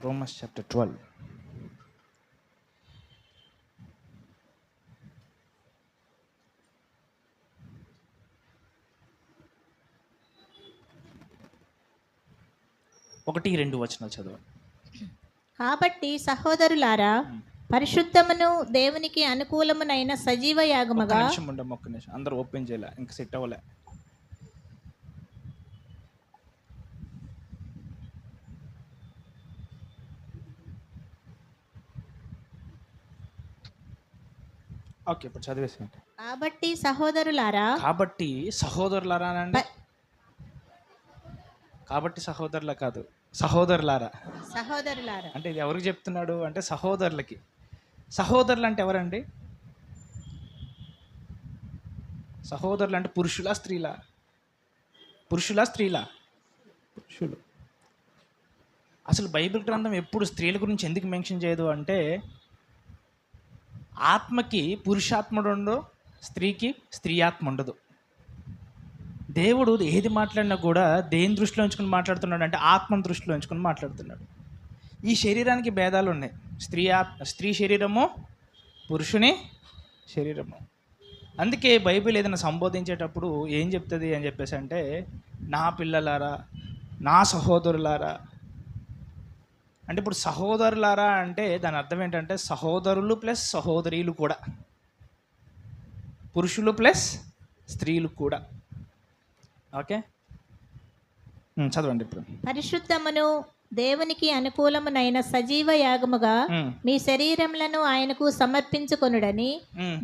Romans chapter 12. ఒకటి రెండు వచనాలు చదవండి. కాబట్టి సహోదరులారా, పరిశుద్ధమును దేవునికి అనుకూలమునైన సజీవ యాగముగా. ఒక్క నిమిషం అందరూ ఓపెన్ చేయలే, ఇంక సెట్ అవ్వలే. ఓకే, ఇప్పుడు చదివేసేయండి. కాబట్టి సహోదరులారా అనండి. కాబట్టి సహోదరుల కాదు, సహోదరులారా అంటే ఇది ఎవరికి చెప్తున్నాడు అంటే సహోదరులకి. సహోదరులు అంటే ఎవరండి? సహోదరులు అంటే పురుషులా స్త్రీలా? పురుషులు. అసలు బైబిల్ గ్రంథం ఎప్పుడు స్త్రీల గురించి ఎందుకు మెన్షన్ చేయదు అంటే, ఆత్మకి పురుషాత్ముడు ఉండదు, స్త్రీకి స్త్రీయాత్మ ఉండదు. దేవుడు ఏది మాట్లాడినా కూడా దేని దృష్టిలో ఉంచుకుని మాట్లాడుతున్నాడు అంటే ఆత్మను దృష్టిలో ఉంచుకుని మాట్లాడుతున్నాడు. ఈ శరీరానికి భేదాలు ఉన్నాయి. స్త్రీ శరీరము, పురుషుని శరీరము. అందుకే బైబిల్ ఏదైనా సంబోధించేటప్పుడు ఏం చెప్తుంది అని చెప్పేసి అంటే, నా పిల్లలారా, నా సహోదరులారా. అంటే ఇప్పుడు సహోదరులారా అంటే దాని అర్థం ఏంటంటే సహోదరులు ప్లస్ సహోదరీలు కూడా, పురుషులు ప్లస్ స్త్రీలు కూడా. ఓకే, చదవండి ఇప్పుడు. పరిశుద్ధమును దేవునికి అనుకూలమునైన సజీవ యాగముగా మీ శరీరములను ఆయనకు సమర్పించుకొనుడని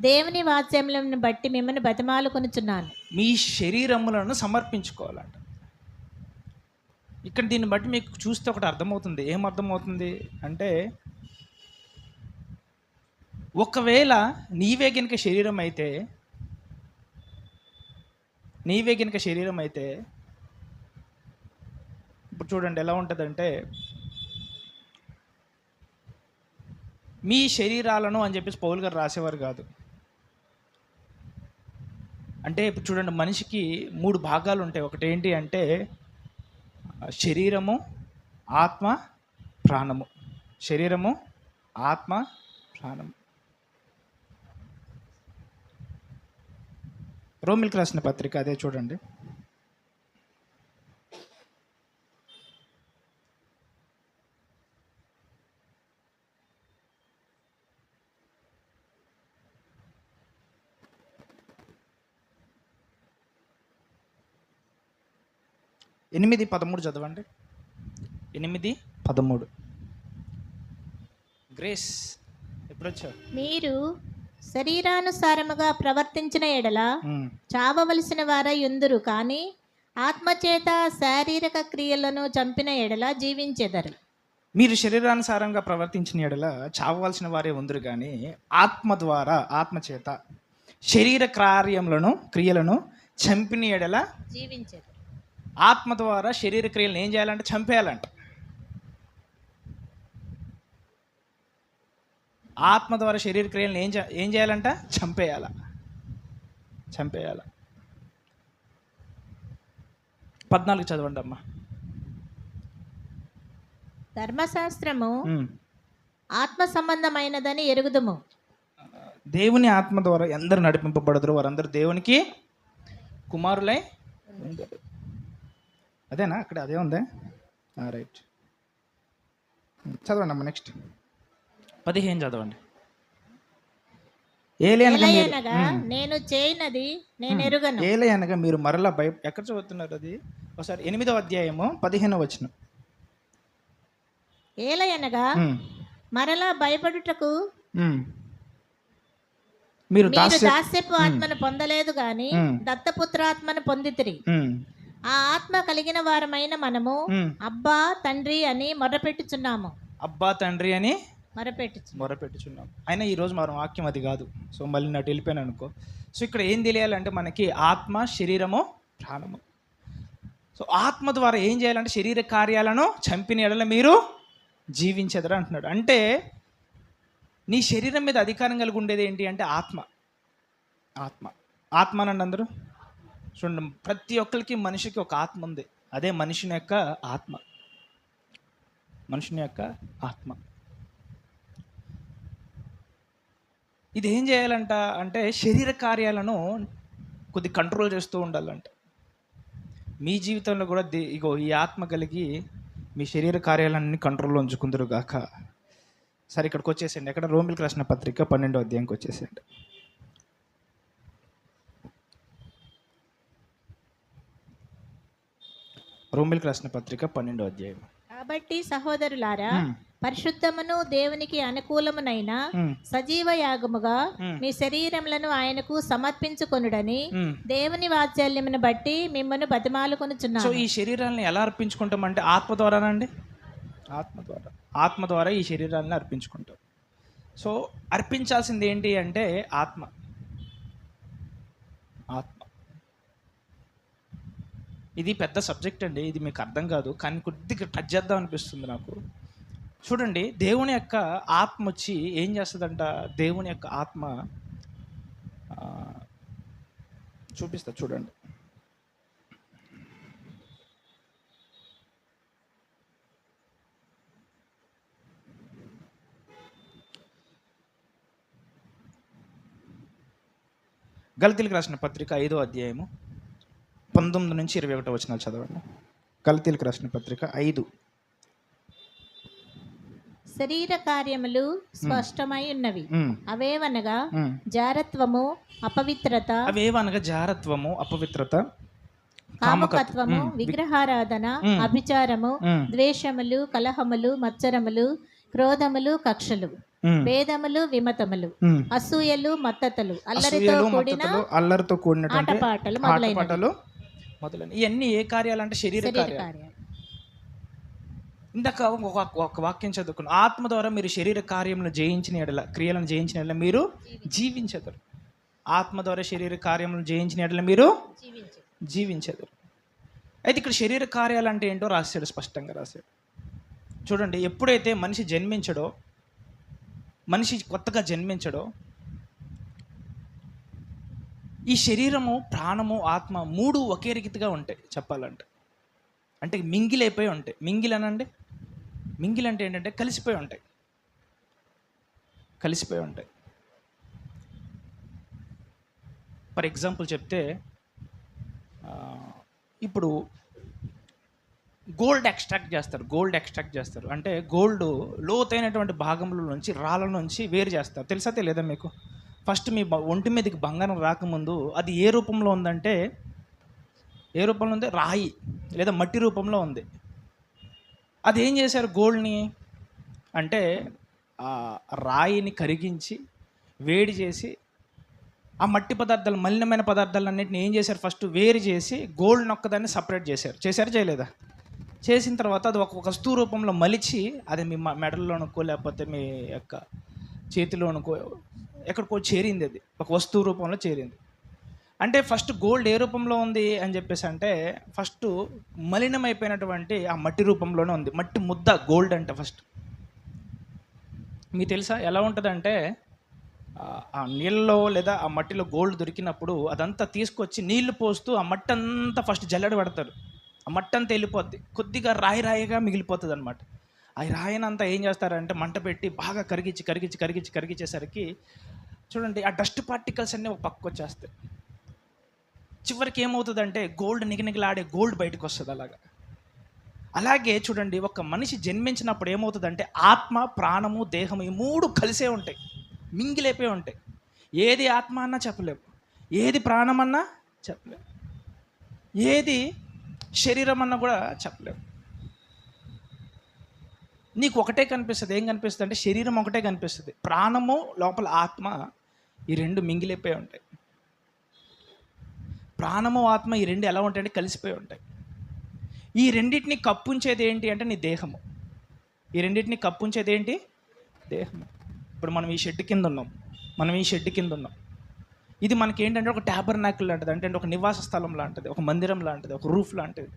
దేవుని వాత్సల్యమును బట్టి మిమ్మల్ని బతిమాలుకొనుచున్నాను. మీ శరీరములను సమర్పించుకోవాలంట. ఇక్కడ దీన్ని బట్టి మీకు చూస్తే ఒకటి అర్థమవుతుంది. ఏం అర్థమవుతుంది అంటే, ఒకవేళ నీవే గనుక శరీరం అయితే ఇప్పుడు చూడండి ఎలా ఉంటుందంటే, మీ శరీరాలను అని చెప్పేసి పౌలు గారు రాసేవారు కాదు. అంటే ఇప్పుడు చూడండి, మనిషికి 3 భాగాలు ఉంటాయి. ఒకటి ఏంటి అంటే శరీరము, ఆత్మ, ప్రాణము. శరీరము, ఆత్మ, ప్రాణము. రోమిల్కి రాసిన పత్రిక అదే చూడండి. ఎనిమిది 13 చదవండి. 8:13. గ్రేస్ ఎప్పుడొచ్చావు? మీరు శరీరానుసారముగా ప్రవర్తించిన ఎడల చావవలసిన వారై ఉందురు, కానీ ఆత్మచేత శారీరక క్రియలను చంపిన ఎడల జీవించెదరు. మీరు శరీరానుసారంగా ప్రవర్తించిన ఎడల చావవలసిన వారే ఉందరు, కానీ ఆత్మ ద్వారా, ఆత్మచేత శరీర క్రియలను చంపిన ఎడల జీవించెదరు. ఆత్మ ద్వారా శరీర క్రియలను ఏం చేయాలంటే చంపేయాలంట. ఆత్మ ద్వారా శరీర క్రియలను ఏం చేయాలంట? చంపేయాల. 14 చదవండి అమ్మా. ధర్మశాస్త్రము ఆత్మ సంబంధమైనదని ఎరుగుదుము. దేవుని ఆత్మ ద్వారా ఎందరు నడిపింపబడదురు వారందరూ దేవునికి కుమారులై ఉందరు. అదేనా? అక్కడ అదే ఉందే. రైట్, చదవండి అమ్మ. నెక్స్ట్ 15 చదవండి. నేను చేయనది నేను ఎరుగను. ఏలయనగా మీరు మరలా ఎక్కడ చదువుతున్నారు అది? ఒకసారి 8వ అధ్యాయము 15వ వచనం. ఏలయనగా మరలా భయపడుటకు మీరు దాస్యపు ఆత్మను పొందలేదు గాని దత్తపుత్రాత్మను పొందితిరి. ఆ ఆత్మ కలిగిన వారమైన మనము అబ్బా తండ్రి అని మొరపెట్టుచున్నాము. మొరపెట్టుచున్నాం. అయినా ఈరోజు మన వాక్యం అది కాదు. సో మళ్ళీ నాటి వెళ్ళిపోయాను అనుకో. సో ఇక్కడ ఏం తెలియాలంటే మనకి ఆత్మ, శరీరము, ప్రాణము. సో ఆత్మ ద్వారా ఏం చేయాలంటే శరీర కార్యాలను చంపిన ఎడల మీరు జీవించెదరు అంటున్నాడు. అంటే నీ శరీరం మీద అధికారం కలిగి ఉండేది ఏంటి అంటే ఆత్మ అనండి అందరూ. చూడండి, ప్రతి ఒక్కరికి మనిషికి ఒక ఆత్మ ఉంది. అదే మనిషిని యొక్క ఆత్మ. మనుషుని యొక్క ఆత్మ. ఇది ఏం చేయాలంట అంటే శరీర కార్యాలను కొద్ది కంట్రోల్ చేస్తూ ఉండాలంట. మీ జీవితంలో కూడా ఇగో ఈ ఆత్మ కలిగి మీ శరీర కార్యాలన్నీ కంట్రోల్లో ఉంచుకుందరు గాక. సరే ఇక్కడికి వచ్చేసేయండి. ఎక్కడ రోమిలికి రాసిన పత్రిక 12వ అధ్యాయంకి వచ్చేసేయండి. రోమిలికి రాసిన పత్రిక 12వ అధ్యాయం. కాబట్టి సహోదరులారా, పరిశుద్ధమును దేవునికి అనుకూలమునైన సజీవ యాగముగా మీ శరీరములను ఆయనకు సమర్పించుకొనుడని దేవుని వాత్సల్యమును బట్టి మిమ్మల్ని బతిమాలుకొనుచున్నాను. సో ఈ శరీరాన్ని ఎలా అర్పించుకుంటామంటే ఆత్మ ద్వారానండి. ఆత్మ ద్వారా ఈ శరీరాన్ని అర్పించుకుంటాం. సో అర్పించాల్సింది ఏంటి అంటే ఆత్మ. ఇది పెద్ద సబ్జెక్ట్ అండి, ఇది మీకు అర్థం కాదు, కానీ కొద్దిగా టచ్ చేద్దాం అనిపిస్తుంది నాకు. చూడండి, దేవుని యొక్క ఆత్మ వచ్చి ఏం చేస్తుందంట? దేవుని యొక్క ఆత్మ చూపిస్తా చూడండి. గలతీయులకు రాసిన పత్రిక 5వ అధ్యాయము 19 నుంచి 21 వచనాలు చదవండి. గలతీయులకు రాసిన పత్రిక 5. శరీర కార్యములు స్పష్టమై ఉన్నవి. అవేవనగా జారత్వము, అపవిత్రత, కామకత్వము, విగ్రహారాధన, అభిచారము, ద్వేషములు, కలహములు, మత్సరములు, క్రోధములు, కక్షలు, భేదములు, విమతములు, అసూయలు, మత్తతలు, అల్లరితో కూడిన ఆటపాటలు మొదలైన ఇవన్నీ ఏ కార్యాలు అంటే శరీర కార్యాలు. ఇందాక ఒక వాక్యం చదువుకున్నాం, ఆత్మ ద్వారా మీరు శరీర కార్యములను జయించిన ఎడల, క్రియలను జయించిన ఎడల మీరు జీవించెదరు. ఆత్మ ద్వారా శరీర కార్యములను జయించిన ఎడల మీరు జీవించెదరు. అయితే ఇక్కడ శరీర కార్యాలు అంటే ఏంటో రాశాడు, స్పష్టంగా రాశాడు. చూడండి, ఎప్పుడైతే మనిషి జన్మించడో, మనిషి కొత్తగా జన్మించడో, ఈ శరీరము, ప్రాణము, ఆత్మ 3 ఒకే రీతిగా ఉంటాయి చెప్పాలంటే. అంటే మింగిలైపోయి ఉంటాయి. మింగిల్ అంటే ఏంటంటే కలిసిపోయి ఉంటాయి. ఫర్ ఎగ్జాంపుల్ చెప్తే, ఇప్పుడు గోల్డ్ ఎక్స్ట్రాక్ట్ చేస్తారు. అంటే గోల్డ్ లోతైనటువంటి భాగముల నుంచి, రాళ్ళ నుంచి వేరు చేస్తారు. తెలుసా తెలియదా మీకు? ఫస్ట్ మీ ఒంటి మీదకి బంగారం రాకముందు అది ఏ రూపంలో ఉందంటే, రాయి లేదా మట్టి రూపంలో ఉంది. అది ఏం చేశారు గోల్డ్ని అంటే, రాయిని కరిగించి వేడి చేసి ఆ మట్టి పదార్థాలు, మలినమైన పదార్థాలన్నింటిని ఏం చేశారు? ఫస్ట్ వేరు చేసి గోల్డ్ నొక్కదాన్ని సపరేట్ చేశారు చేయలేదా? చేసిన తర్వాత అది ఒక వస్తువు రూపంలో మలిచి, అది మీ మెడల్లోనుకో లేకపోతే మీ యొక్క చేతిలోనుకో ఎక్కడికో చేరింది. అది ఒక వస్తువు రూపంలో చేరింది. అంటే ఫస్ట్ గోల్డ్ ఏ రూపంలో ఉంది అని చెప్పేసి అంటే, ఫస్ట్ మలినమైపోయినటువంటి ఆ మట్టి రూపంలోనే ఉంది. మట్టి ముద్ద గోల్డ్ అంటే ఫస్ట్. మీకు తెలుసా ఎలా ఉంటుందంటే, ఆ నీళ్ళలో లేదా ఆ మట్టిలో గోల్డ్ దొరికినప్పుడు అదంతా తీసుకొచ్చి నీళ్లు పోస్తూ ఆ మట్టి అంతా ఫస్ట్ జల్లెడ పెడతారు. ఆ మట్టి అంతా వెళ్ళిపోద్ది, కొద్దిగా రాయిగా మిగిలిపోతుంది అనమాట. ఆ రాయినంతా ఏం చేస్తారంటే మంట పెట్టి బాగా కరిగించేసరికి చూడండి, ఆ డస్ట్ పార్టికల్స్ అన్నీ ఒక పక్కకు వచ్చేస్తాయి. చివరికి ఏమవుతుందంటే గోల్డ్ నిగనిగలాడే గోల్డ్ బయటకు వస్తుంది. అలాగే చూడండి, ఒక మనిషి జన్మించినప్పుడు ఏమవుతుందంటే ఆత్మ, ప్రాణము, దేహము ఈ 3 కలిసే ఉంటాయి, మింగిలైపోయి ఉంటాయి. ఏది ఆత్మ అన్నా చెప్పలేము, ఏది ప్రాణం అన్నా చెప్పలేము, ఏది శరీరం అన్నా కూడా చెప్పలేము. నీకు ఒకటే కనిపిస్తుంది. ఏం కనిపిస్తుంది అంటే శరీరం ఒకటే కనిపిస్తుంది. ప్రాణము, లోపల ఆత్మ ఈ 2 మింగిలిపోయి ఉంటాయి. ప్రాణము, ఆత్మ ఈ 2 ఎలా ఉంటాయంటే కలిసిపోయి ఉంటాయి. ఈ రెండింటిని కప్పుంచేది ఏంటి అంటే నీ దేహము. ఈ రెండింటిని కప్పుంచేది ఏంటి? దేహము. ఇప్పుడు మనం ఈ షెడ్ కింద ఉన్నాం. ఇది మనకి ఏంటంటే ఒక ట్యాబర్నాకిల్ లాంటిది, అంటే ఒక నివాస స్థలం లాంటిది, ఒక మందిరం లాంటిది, ఒక రూఫ్ లాంటిది.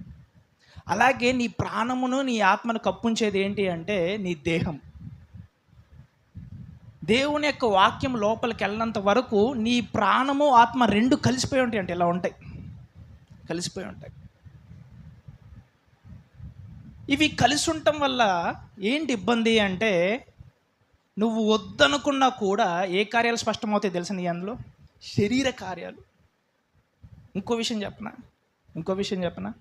అలాగే నీ ప్రాణమును, నీ ఆత్మను కప్పుంచేది ఏంటి అంటే నీ దేహం. దేవుని యొక్క వాక్యం లోపలికి వెళ్ళినంత వరకు నీ ప్రాణము, ఆత్మ 2 కలిసిపోయి ఉంటాయి. అంటే ఇలా ఉంటాయి, కలిసిపోయి ఉంటాయి. ఇవి కలిసి ఉండటం వల్ల ఏంటి ఇబ్బంది అంటే, నువ్వు వద్దనుకున్నా కూడా ఏ కార్యాలు స్పష్టమవుతాయి తెలుసా నీ అందులో? శరీర కార్యాలు. ఇంకో విషయం చెప్పనా,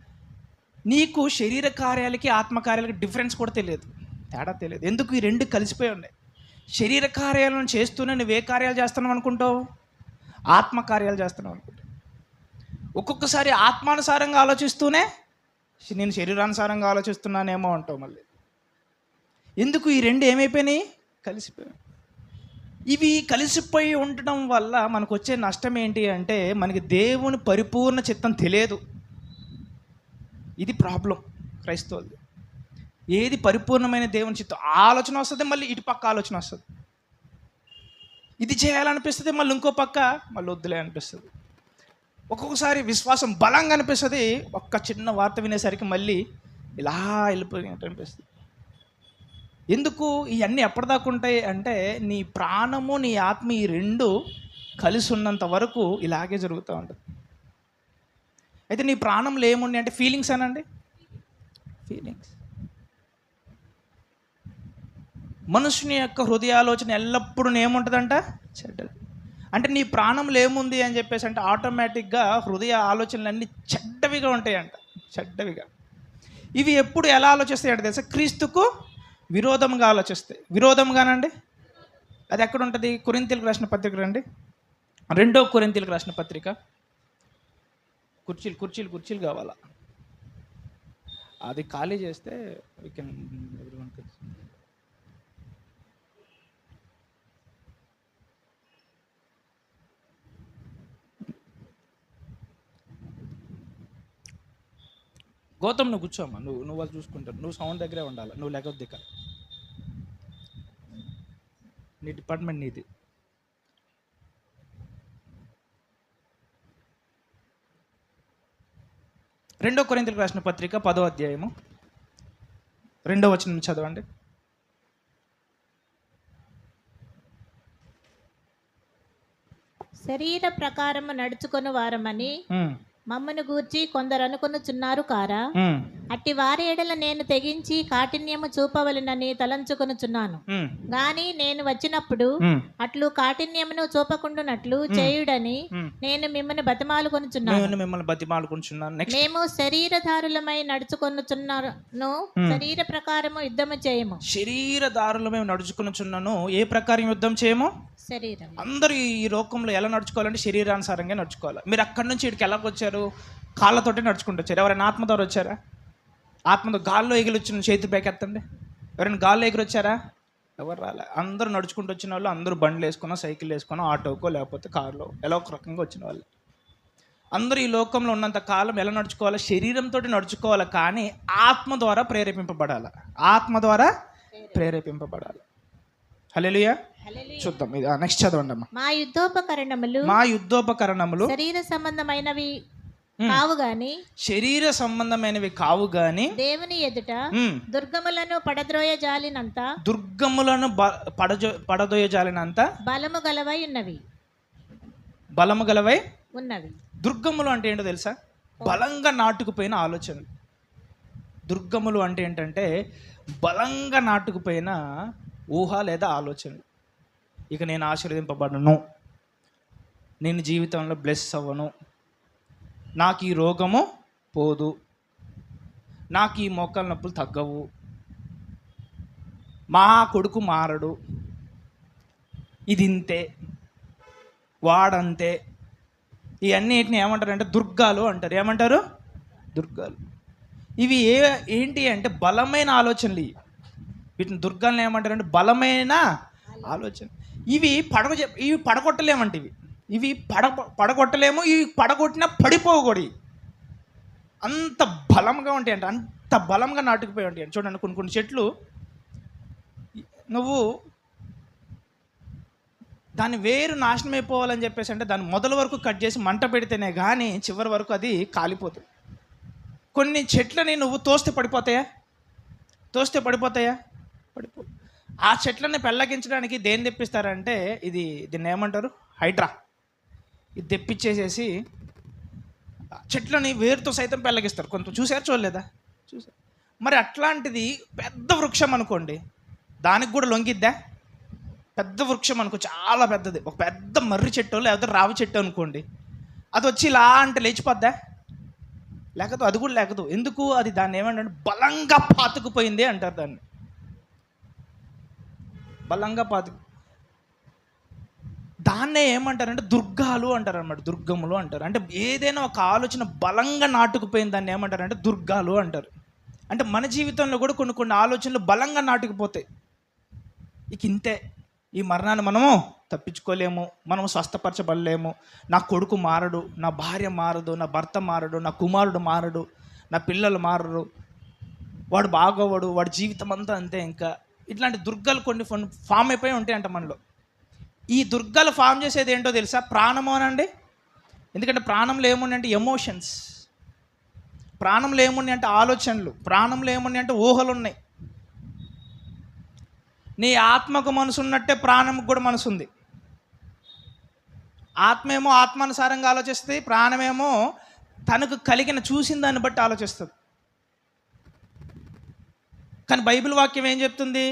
నీకు శరీర కార్యాలకి ఆత్మ కార్యాలకి డిఫరెన్స్ కూడా తెలియదు, తేడా తెలియదు. ఎందుకు? ఈ రెండు కలిసిపోయి ఉన్నాయి. శరీర కార్యాలను చేస్తూనే నువ్వు ఏ కార్యాలు చేస్తున్నావు అనుకుంటావు? ఆత్మ కార్యాలు చేస్తున్నావు అనుకుంటావు. ఒక్కొక్కసారి ఆత్మానుసారంగా ఆలోచిస్తూనే నేను శరీరానుసారంగా ఆలోచిస్తున్నానేమో అంటావు మళ్ళీ. ఎందుకు? ఈ రెండు ఏమైపోయినాయి? కలిసిపోయాయి. ఇవి కలిసిపోయి ఉండటం వల్ల మనకు వచ్చే నష్టం ఏంటి అంటే, మనకి దేవుని పరిపూర్ణ చిత్తం తెలియదు. ఇది ప్రాబ్లం క్రైస్తవులు. ఏది పరిపూర్ణమైన దేవుని చిత్తం ఆలోచన వస్తుంది, మళ్ళీ ఇటు పక్క ఆలోచన వస్తుంది. ఇది చేయాలనిపిస్తుంది, మళ్ళీ ఇంకో పక్క మళ్ళీ వద్దులే అనిపిస్తుంది. ఒక్కొక్కసారి విశ్వాసం బలంగా అనిపిస్తుంది, ఒక్క చిన్న వార్త వినేసరికి మళ్ళీ ఇలా వెళ్ళిపోయినట్టు అనిపిస్తుంది. ఎందుకు? ఇవన్నీ ఎప్పటిదాకా ఉంటాయి అంటే, నీ ప్రాణము నీ ఆత్మ ఈ రెండు కలిసి ఉన్నంత వరకు ఇలాగే జరుగుతూ ఉంటుంది. అయితే నీ ప్రాణంలో ఏముంది అంటే ఫీలింగ్స్ అనండి. ఫీలింగ్స్. మనుషుని యొక్క హృదయాలోచన ఎల్లప్పుడూ ఏముంటుందంట? చెడ్డది. అంటే నీ ప్రాణంలో ఏముంది అని చెప్పేసి అంటే ఆటోమేటిక్గా హృదయ ఆలోచనలన్నీ చెడ్డవిగా ఉంటాయంట, చెడ్డవిగా. ఇవి ఎప్పుడు ఎలా ఆలోచిస్తాయి అంటే తెలుసా? క్రీస్తుకు విరోధంగా ఆలోచిస్తాయి. విరోధంగానండి. అది ఎక్కడ ఉంటుంది? కొరింథీయులకు రాసిన పత్రిక రండి, 2 కొరింథీయులకు రాసిన పత్రిక. కుర్చీలు కావాలా? అది ఖాళీ చేస్తే వీ కెన్ ఎవ్రీవన్. గౌతమ్ నువ్వు కూర్చోమ్మా, నువ్వు వాళ్ళు చూసుకుంటారు, నువ్వు సౌండ్ దగ్గరే ఉండాలి, నువ్వు లేకపోతే దిక్క. నీ డిపార్ట్మెంట్ నీది. రెండో కొరింథీయులకు రాసిన పత్రిక 10వ అధ్యాయము 2వ వచనం చదవండి. శరీర ప్రకారము నడుచుకొని వారమని మమ్మను గూర్చి కొందరు అనుకొనుచున్నారు కారా? అట్టి వారి ఎడల నేను తెగించి కాఠిన్యము చూపవలెనని తలంచుకొనుచున్నాను. గాని నేను వచ్చినప్పుడు అట్లు కాఠిన్యమును చూపకుండునట్లు చేయుడని నేను మిమ్మల్ని బతిమాలుకొనుచున్నాను. మేము శరీరధారులమై నడుచుకొనుచున్నాను, శరీర ప్రకారము యుద్ధము చేయము. శరీరధారులమై నడుచుకొనుచున్నాను. ఏ ప్రకారం యుద్ధం చేయము? శరీరం. అందరూ ఈ లోకంలో ఎలా నడుచుకోవాలంటే శరీరానుసారంగా నడుచుకోవాలి. మీరు అక్కడి నుంచి ఇక్కడికి ఎలా వచ్చారు? కాళ్ళతోటే నడుచుకుంటూ వచ్చారు. ఎవరైనా ఆత్మ ద్వారా వచ్చారా? ఆత్మతో గాల్లో ఎగిరి వచ్చిన చేతి పైకి ఎత్తండి. ఎవరైనా గాల్లో ఎగిరి వచ్చారా? ఎవరు రాలే. అందరూ నడుచుకుంటూ వచ్చిన వాళ్ళు, అందరూ బండ్లు వేసుకున్నా, సైకిల్ వేసుకున్నా, ఆటోకో లేకపోతే కారులో ఎలా ఒక రకంగా వచ్చిన వాళ్ళు. అందరూ ఈ లోకంలో ఉన్నంత కాలం ఎలా నడుచుకోవాలి? శరీరంతో నడుచుకోవాలి, కానీ ఆత్మ ద్వారా ప్రేరేపింపబడాలి. ఆత్మ ద్వారా ప్రేరేపింపబడాలి. హల్లెలూయా. చూద్దాం. ఇది నెక్స్ట్ చదవండి అమ్మా. మా యుద్ధోపకరణములు శరీర సంబంధమైనవి కావు గాని, శరీర సంబంధమైనవి కావు గాని దేవుని ఎదుట దుర్గములను పడదోయజాలినంత బలము గలవై ఉన్నవి. దుర్గములు అంటే ఏంటో తెలుసా? బలంగా నాటుకుపోయిన ఆలోచనలు. దుర్గములు అంటే ఏంటంటే బలంగా నాటుకుపోయిన ఊహ లేదా ఆలోచనలు. ఇక నేను ఆశీర్వదింపబడను, నేను జీవితంలో బ్లెస్ అవ్వను, నాకు ఈ రోగము పోదు, నాకు ఈ మోకాళ్ళ నొప్పులు తగ్గవు, మా కొడుకు మారడు, ఇది ఇంతే, వాడంతే. ఇవన్నిటిని ఏమంటారంటే దుర్గాలు అంటారు. ఏమంటారు? దుర్గాలు. ఇవి ఏంటి అంటే బలమైన ఆలోచనలు. వీటిని దుర్గాలను ఏమంటారంటే బలమైన ఆలోచన. ఇవి పడగొట్టలేమంటే ఇవి పడగొట్టలేము. ఇవి పడగొట్టినా పడిపోకూడదు. అంత బలంగా ఉంటాయి అంటే, అంత బలంగా నాటుకుపోయి ఉంటాయి. చూడండి, కొన్ని చెట్లు నువ్వు దాని వేరు నాశనం అయిపోవాలని చెప్పేసి అంటే దాని మొదల వరకు కట్ చేసి మంట పెడితేనే కానీ చివరి వరకు అది కాలిపోతుంది. కొన్ని చెట్లని నువ్వు తోస్తే పడిపోతాయా? పడిపో. ఆ చెట్లని పెళ్ళగించడానికి దేన్ని తెప్పిస్తారంటే దీన్ని ఏమంటారు? హైడ్రా. ఇది తెప్పించేసేసి చెట్లని వేరుతో సైతం పెళ్ళగిస్తారు. కొంత చూసారు, చూడలేదా? చూసారు. మరి అట్లాంటిది పెద్ద వృక్షం అనుకోండి, దానికి కూడా లొంగిద్దా? పెద్ద వృక్షం అనుకో, చాలా పెద్దది, ఒక పెద్ద మర్రి చెట్టు లేకపోతే రావి చెట్టు అనుకోండి, అది వచ్చి ఇలా అంటే లేచిపోద్దా? లేకపోతే అది కూడా లేకదు. ఎందుకు? అది దాన్ని ఏమంటే బలంగా పాతుకుపోయింది అంటారు దాన్ని. బలంగా దాన్నే ఏమంటారంటే దుర్గాలు అంటారు అనమాట, దుర్గములు అంటారు. అంటే ఏదైనా ఒక ఆలోచన బలంగా నాటుకుపోయింది దాన్ని ఏమంటారంటే దుర్గాలు అంటారు. అంటే మన జీవితంలో కూడా కొన్ని కొన్ని ఆలోచనలు బలంగా నాటుకుపోతాయి. ఇక ఇంతే, ఈ మరణాన్ని మనము తప్పించుకోలేము, మనము స్వస్థపరచబడలేము. నా కొడుకు మారడు, నా భార్య మారదు, నా భర్త మారడు, నా కుమారుడు మారడు, నా పిల్లలు మారరు, వాడు బాగోవాడు, వాడి జీవితం అంతా అంతే. ఇంకా ఇట్లాంటి దుర్గాలు కొన్ని ఫామ్ అయిపోయి ఉంటాయి అంట మనలో. ఈ దుర్గాలు ఫామ్ చేసేది ఏంటో తెలుసా? ప్రాణము అనండి. ఎందుకంటే ప్రాణంలో ఏమున్నాయి అంటే ఎమోషన్స్, ప్రాణంలో ఏమున్నాయి అంటే ఆలోచనలు, ప్రాణంలో ఏమున్నాయి అంటే ఊహలు ఉన్నాయి. నీ ఆత్మకు మనసు ఉన్నట్టే ప్రాణంకు కూడా మనసు ఉంది. ఆత్మేమో ఆత్మానుసారంగా ఆలోచిస్తుంది, ప్రాణమేమో తనకు కలిగిన చూసిన దాన్ని బట్టి ఆలోచిస్తుంది. కానీ బైబిల్ వాక్యం ఏం చెప్తుంది?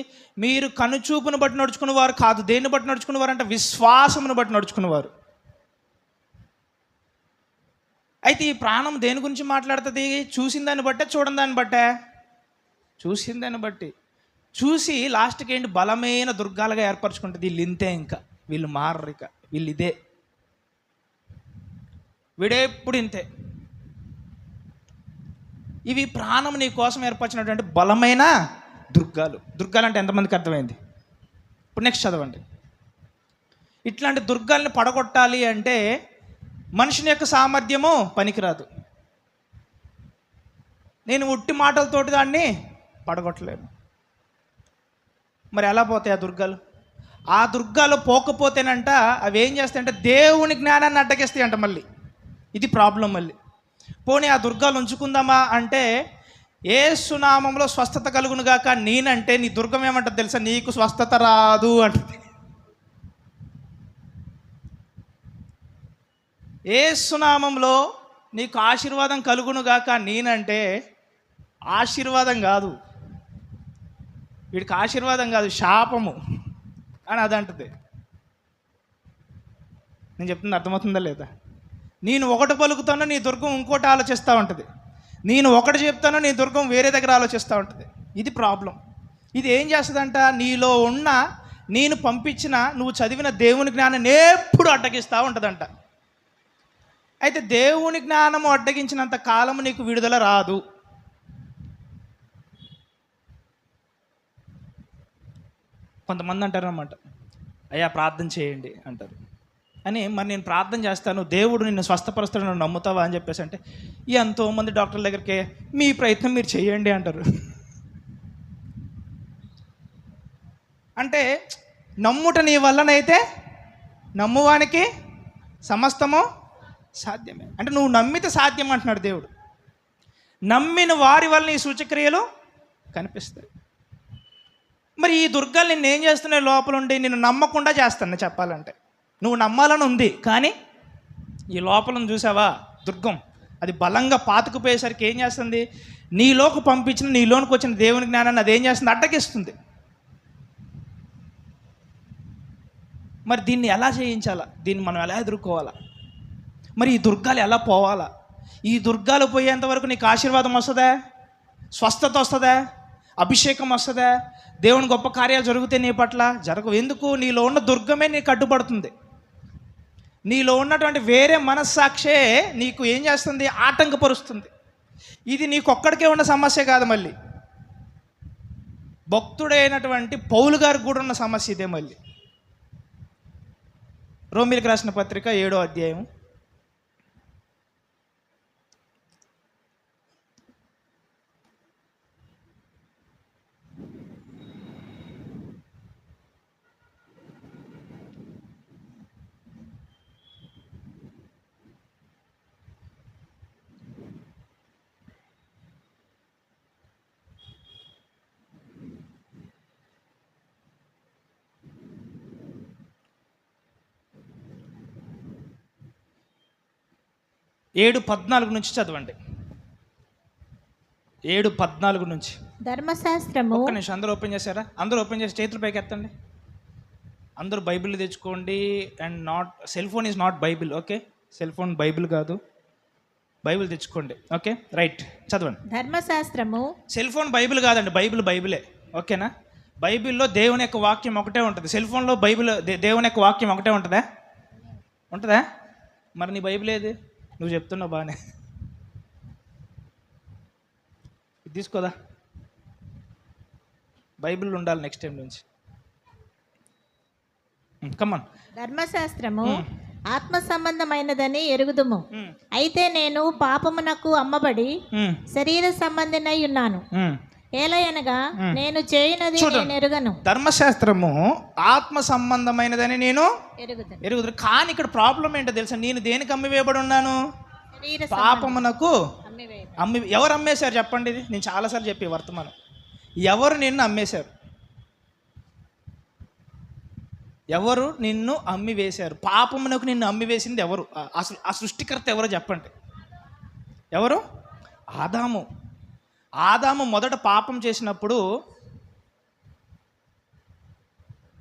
మీరు కనుచూపును బట్టి నడుచుకునేవారు కాదు. దేన్ని బట్టి నడుచుకునేవారు అంటే విశ్వాసమును బట్టి నడుచుకునేవారు. అయితే ఈ ప్రాణం దేని గురించి మాట్లాడుతుంది? చూసిన దాన్ని బట్టే, చూడని దాన్ని బట్టే? చూసిన దాన్ని బట్టి. చూసి లాస్ట్కి ఏంటి? బలమైన దుర్గాలుగా ఏర్పరచుకుంటుంది. వీళ్ళు ఇంతే, ఇంకా వీళ్ళు మారరు, ఇక వీళ్ళు ఇదే, వీడెప్పుడు ఇంతే. ఇవి ప్రాణం నీ కోసం ఏర్పరిచినటువంటి బలమైన దుర్గాలు. దుర్గాలు అంటే ఎంతమందికి అర్థమైంది? ఇప్పుడు నెక్స్ట్ చదవండి. ఇట్లాంటి దుర్గాల్ని పడగొట్టాలి అంటే మనుషుని యొక్క సామర్థ్యము పనికిరాదు. నేను ఉట్టి మాటలతోటి దాన్ని పడగొట్టలేను. మరి ఎలా పోతాయి ఆ దుర్గాలు? ఆ దుర్గాలు పోకపోతేనంట అవి ఏం చేస్తాయంటే దేవుని జ్ఞానాన్ని అడ్డగిస్తాయి అంట. మళ్ళీ ఇది ప్రాబ్లం. మళ్ళీ పోనీ ఆ దుర్గాలు ఉంచుకుందామా అంటే, యేసు నామములో స్వస్థత కలుగును గాక నేనంటే నీ దుర్గం ఏమంటుంది తెలుసా? నీకు స్వస్థత రాదు అంటుంది. యేసు నామములో నీకు ఆశీర్వాదం కలుగును గాక నేనంటే ఆశీర్వాదం కాదు, వీడికి ఆశీర్వాదం కాదు, శాపము అని అదంటుంది. నేను చెప్తుంది అర్థమవుతుందా లేదా? నేను ఒకటి పలుకుతానో నీ దుర్గం ఇంకోటి ఆలోచిస్తూ ఉంటుంది, నేను ఒకటి చెప్తానో నీ దుర్గం వేరే దగ్గర ఆలోచిస్తూ ఉంటుంది. ఇది ప్రాబ్లం. ఇది ఏం చేస్తుందంట? నీలో ఉన్న, నేను పంపించిన, నువ్వు చదివిన దేవుని జ్ఞానాన్ని ఎప్పుడు అడ్డగిస్తూ ఉంటుందంట. అయితే దేవుని జ్ఞానము అడ్డగించినంత కాలము నీకు విడుదల రాదు. కొంతమంది అంటారు అన్నమాట, అయ్యా ప్రార్థన చేయండి అంటారు. అని మరి నేను ప్రార్థన చేస్తాను, దేవుడు నిన్ను స్వస్థపరుస్తాడు, నన్ను నమ్ముతావా అని చెప్పేసి అంటే, ఎంతోమంది డాక్టర్ల దగ్గరికి మీ ప్రయత్నం మీరు చేయండి అంటారు. అంటే నమ్ముట నీ వల్లనైతే నమ్మువానికి సమస్తము సాధ్యమే. అంటే నువ్వు నమ్మితే సాధ్యం అంటున్నాడు దేవుడు. నమ్మిన వారి వల్ల ఈ సూచక్రియలు కనిపిస్తాయి. మరి ఈ దుర్గాలు నిన్ను ఏం చేస్తున్నాయి? లోపల ఉండి నిన్ను నమ్మకుండా చేస్తాను. చెప్పాలంటే నువ్వు నమ్మాలని ఉంది, కానీ ఈ లోపలను చూసావా దుర్గం, అది బలంగా పాతుకుపోయేసరికి ఏం చేస్తుంది? నీలోకి పంపించిన, నీలోనికి వచ్చిన దేవుని జ్ఞానాన్ని అది ఏం చేస్తుంది? అడ్డగిస్తుంది. మరి దీన్ని ఎలా చేయించాలా? దీన్ని మనం ఎలా ఎదుర్కోవాలా? మరి ఈ దుర్గాలు ఎలా పోవాలా? ఈ దుర్గాలు పోయేంత వరకు నీకు ఆశీర్వాదం వస్తుందా? స్వస్థత వస్తుందా? అభిషేకం వస్తుందా? దేవుని గొప్ప కార్యాలు జరిగితే నీ పట్ల జరగవు. ఎందుకు? నీలో ఉన్న దుర్గమే నీకు అడ్డుపడుతుంది. నీలో ఉన్నటువంటి వేరే మనస్సాక్షే నీకు ఏం చేస్తుంది? ఆటంకపరుస్తుంది. ఇది నీకొక్కడికే ఉన్న సమస్య కాదు, మళ్ళీ భక్తుడైనటువంటి పౌలు గారికి కూడా ఉన్న సమస్య ఇదే. మళ్ళీ రోమీయులకు రాసిన పత్రిక 7వ అధ్యాయం 7:14 నుంచి చదవండి. 7:14 నుంచి. ధర్మశాస్త్రము. ఒక్క నిమిషం, అందరూ ఓపెన్ చేశారా? అందరూ ఓపెన్ చేసి చేతులు పైకి ఎత్తండి. అందరూ బైబిల్ తెచ్చుకోండి. And cell phone is not Bible. Okay, cell phone Bible కాదు, బైబిల్ తెచ్చుకోండి. ఓకే, రైట్, చదవండి. ధర్మశాస్త్రము. సెల్ ఫోన్ బైబిల్ కాదండి, బైబిలే. ఓకేనా? బైబిల్లో దేవుని యొక్క వాక్యం ఒకటే ఉంటుంది. సెల్ ఫోన్లో దేవుని యొక్క వాక్యం ఒకటే ఉంటుందా? మరి నీ బైబిల్ ఏది? నువ్వు చెప్తున్నావు బాగానే, ఇది తీసుకోదా? బైబిల్ ఉండాలి నెక్స్ట్ టైం నుంచి. కమాన్. ధర్మశాస్త్రము ఆత్మ సంబంధమైనదని ఎరుగుదుము. అయితే నేను పాపమునకు అమ్మబడి శరీర సంబంధినై ఉన్నాను. ఏలయనగా నేను చేయనది నేను ఎరుగను. ధర్మశాస్త్రము ఆత్మ సంబంధమైనదని నేను ఎరుగుదును. కానీ ఇక్కడ ప్రాబ్లం ఏంటో తెలుసా? నేను దేనికి అమ్మివేయబడి ఉన్నాను? పాపమునకు ఎవరు అమ్మేశారు చెప్పండి? ఇది నేను చాలాసార్లు చెప్పి వర్తమానం. ఎవరు నిన్ను అమ్మేశారు? ఎవరు నిన్ను అమ్మి వేశారు? పాపమునకు నిన్ను అమ్మి వేసింది ఎవరు? అసలు ఆ సృష్టికర్త ఎవరో చెప్పండి. ఎవరు? ఆదాము మొదట పాపం చేసినప్పుడు,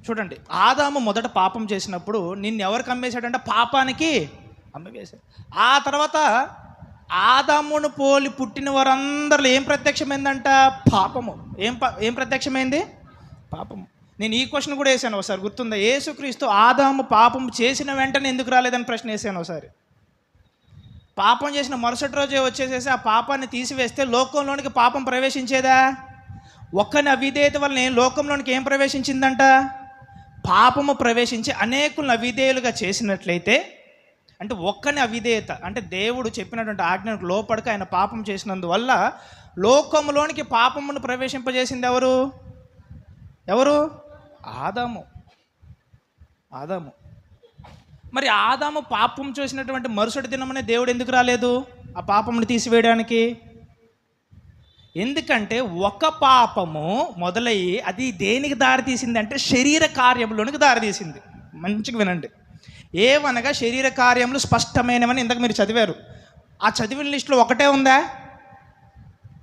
చూడండి, ఆదాము మొదట పాపం చేసినప్పుడు నిన్ను ఎవరికి అమ్మేశాడంటే పాపానికి అమ్మి వేశాడు. ఆ తర్వాత ఆదామును పోలి పుట్టిన వారందరిలో ఏం ప్రత్యక్షమైందంట? పాపము. ఏం ప్రత్యక్షమైంది? పాపము. నేను ఈ క్వశ్చన్ కూడా వేసాను ఒకసారి, గుర్తుందా? యేసుక్రీస్తు ఆదాము పాపం చేసిన వెంటనే ఎందుకు రాలేదని ప్రశ్న వేసాను ఒకసారి. పాపం చేసిన మరుసటి రోజే వచ్చేసేసి ఆ పాపాన్ని తీసివేస్తే లోకంలోనికి పాపం ప్రవేశించేదా? ఒక్కని అవిధేయత వల్ల లోకంలోనికి ఏం ప్రవేశించిందంట? పాపము ప్రవేశించి అనేకులను అవిధేయులుగా చేసినట్లయితే, అంటే ఒక్కని అవిధేయత అంటే దేవుడు చెప్పినటువంటి ఆజ్ఞకు లోపడక ఆయన పాపం చేసినందువల్ల లోకంలోనికి పాపమును ప్రవేశింపజేసింది ఎవరు? ఆదాము. మరి ఆదాము పాపం చేసినటువంటి మరుసటి దినమనే దేవుడు ఎందుకు రాలేదు ఆ పాపమును తీసివేయడానికి? ఎందుకంటే ఒక పాపము మొదలయ్యి అది దేనికి దారితీసింది అంటే శరీర కార్యములోనికి దారితీసింది. మంచిగా వినండి. ఏవనగా శరీర కార్యములు స్పష్టమైనవని ఇంతకు మీరు చదివారు. ఆ చదివిన లిస్టులో ఒకటే ఉందా?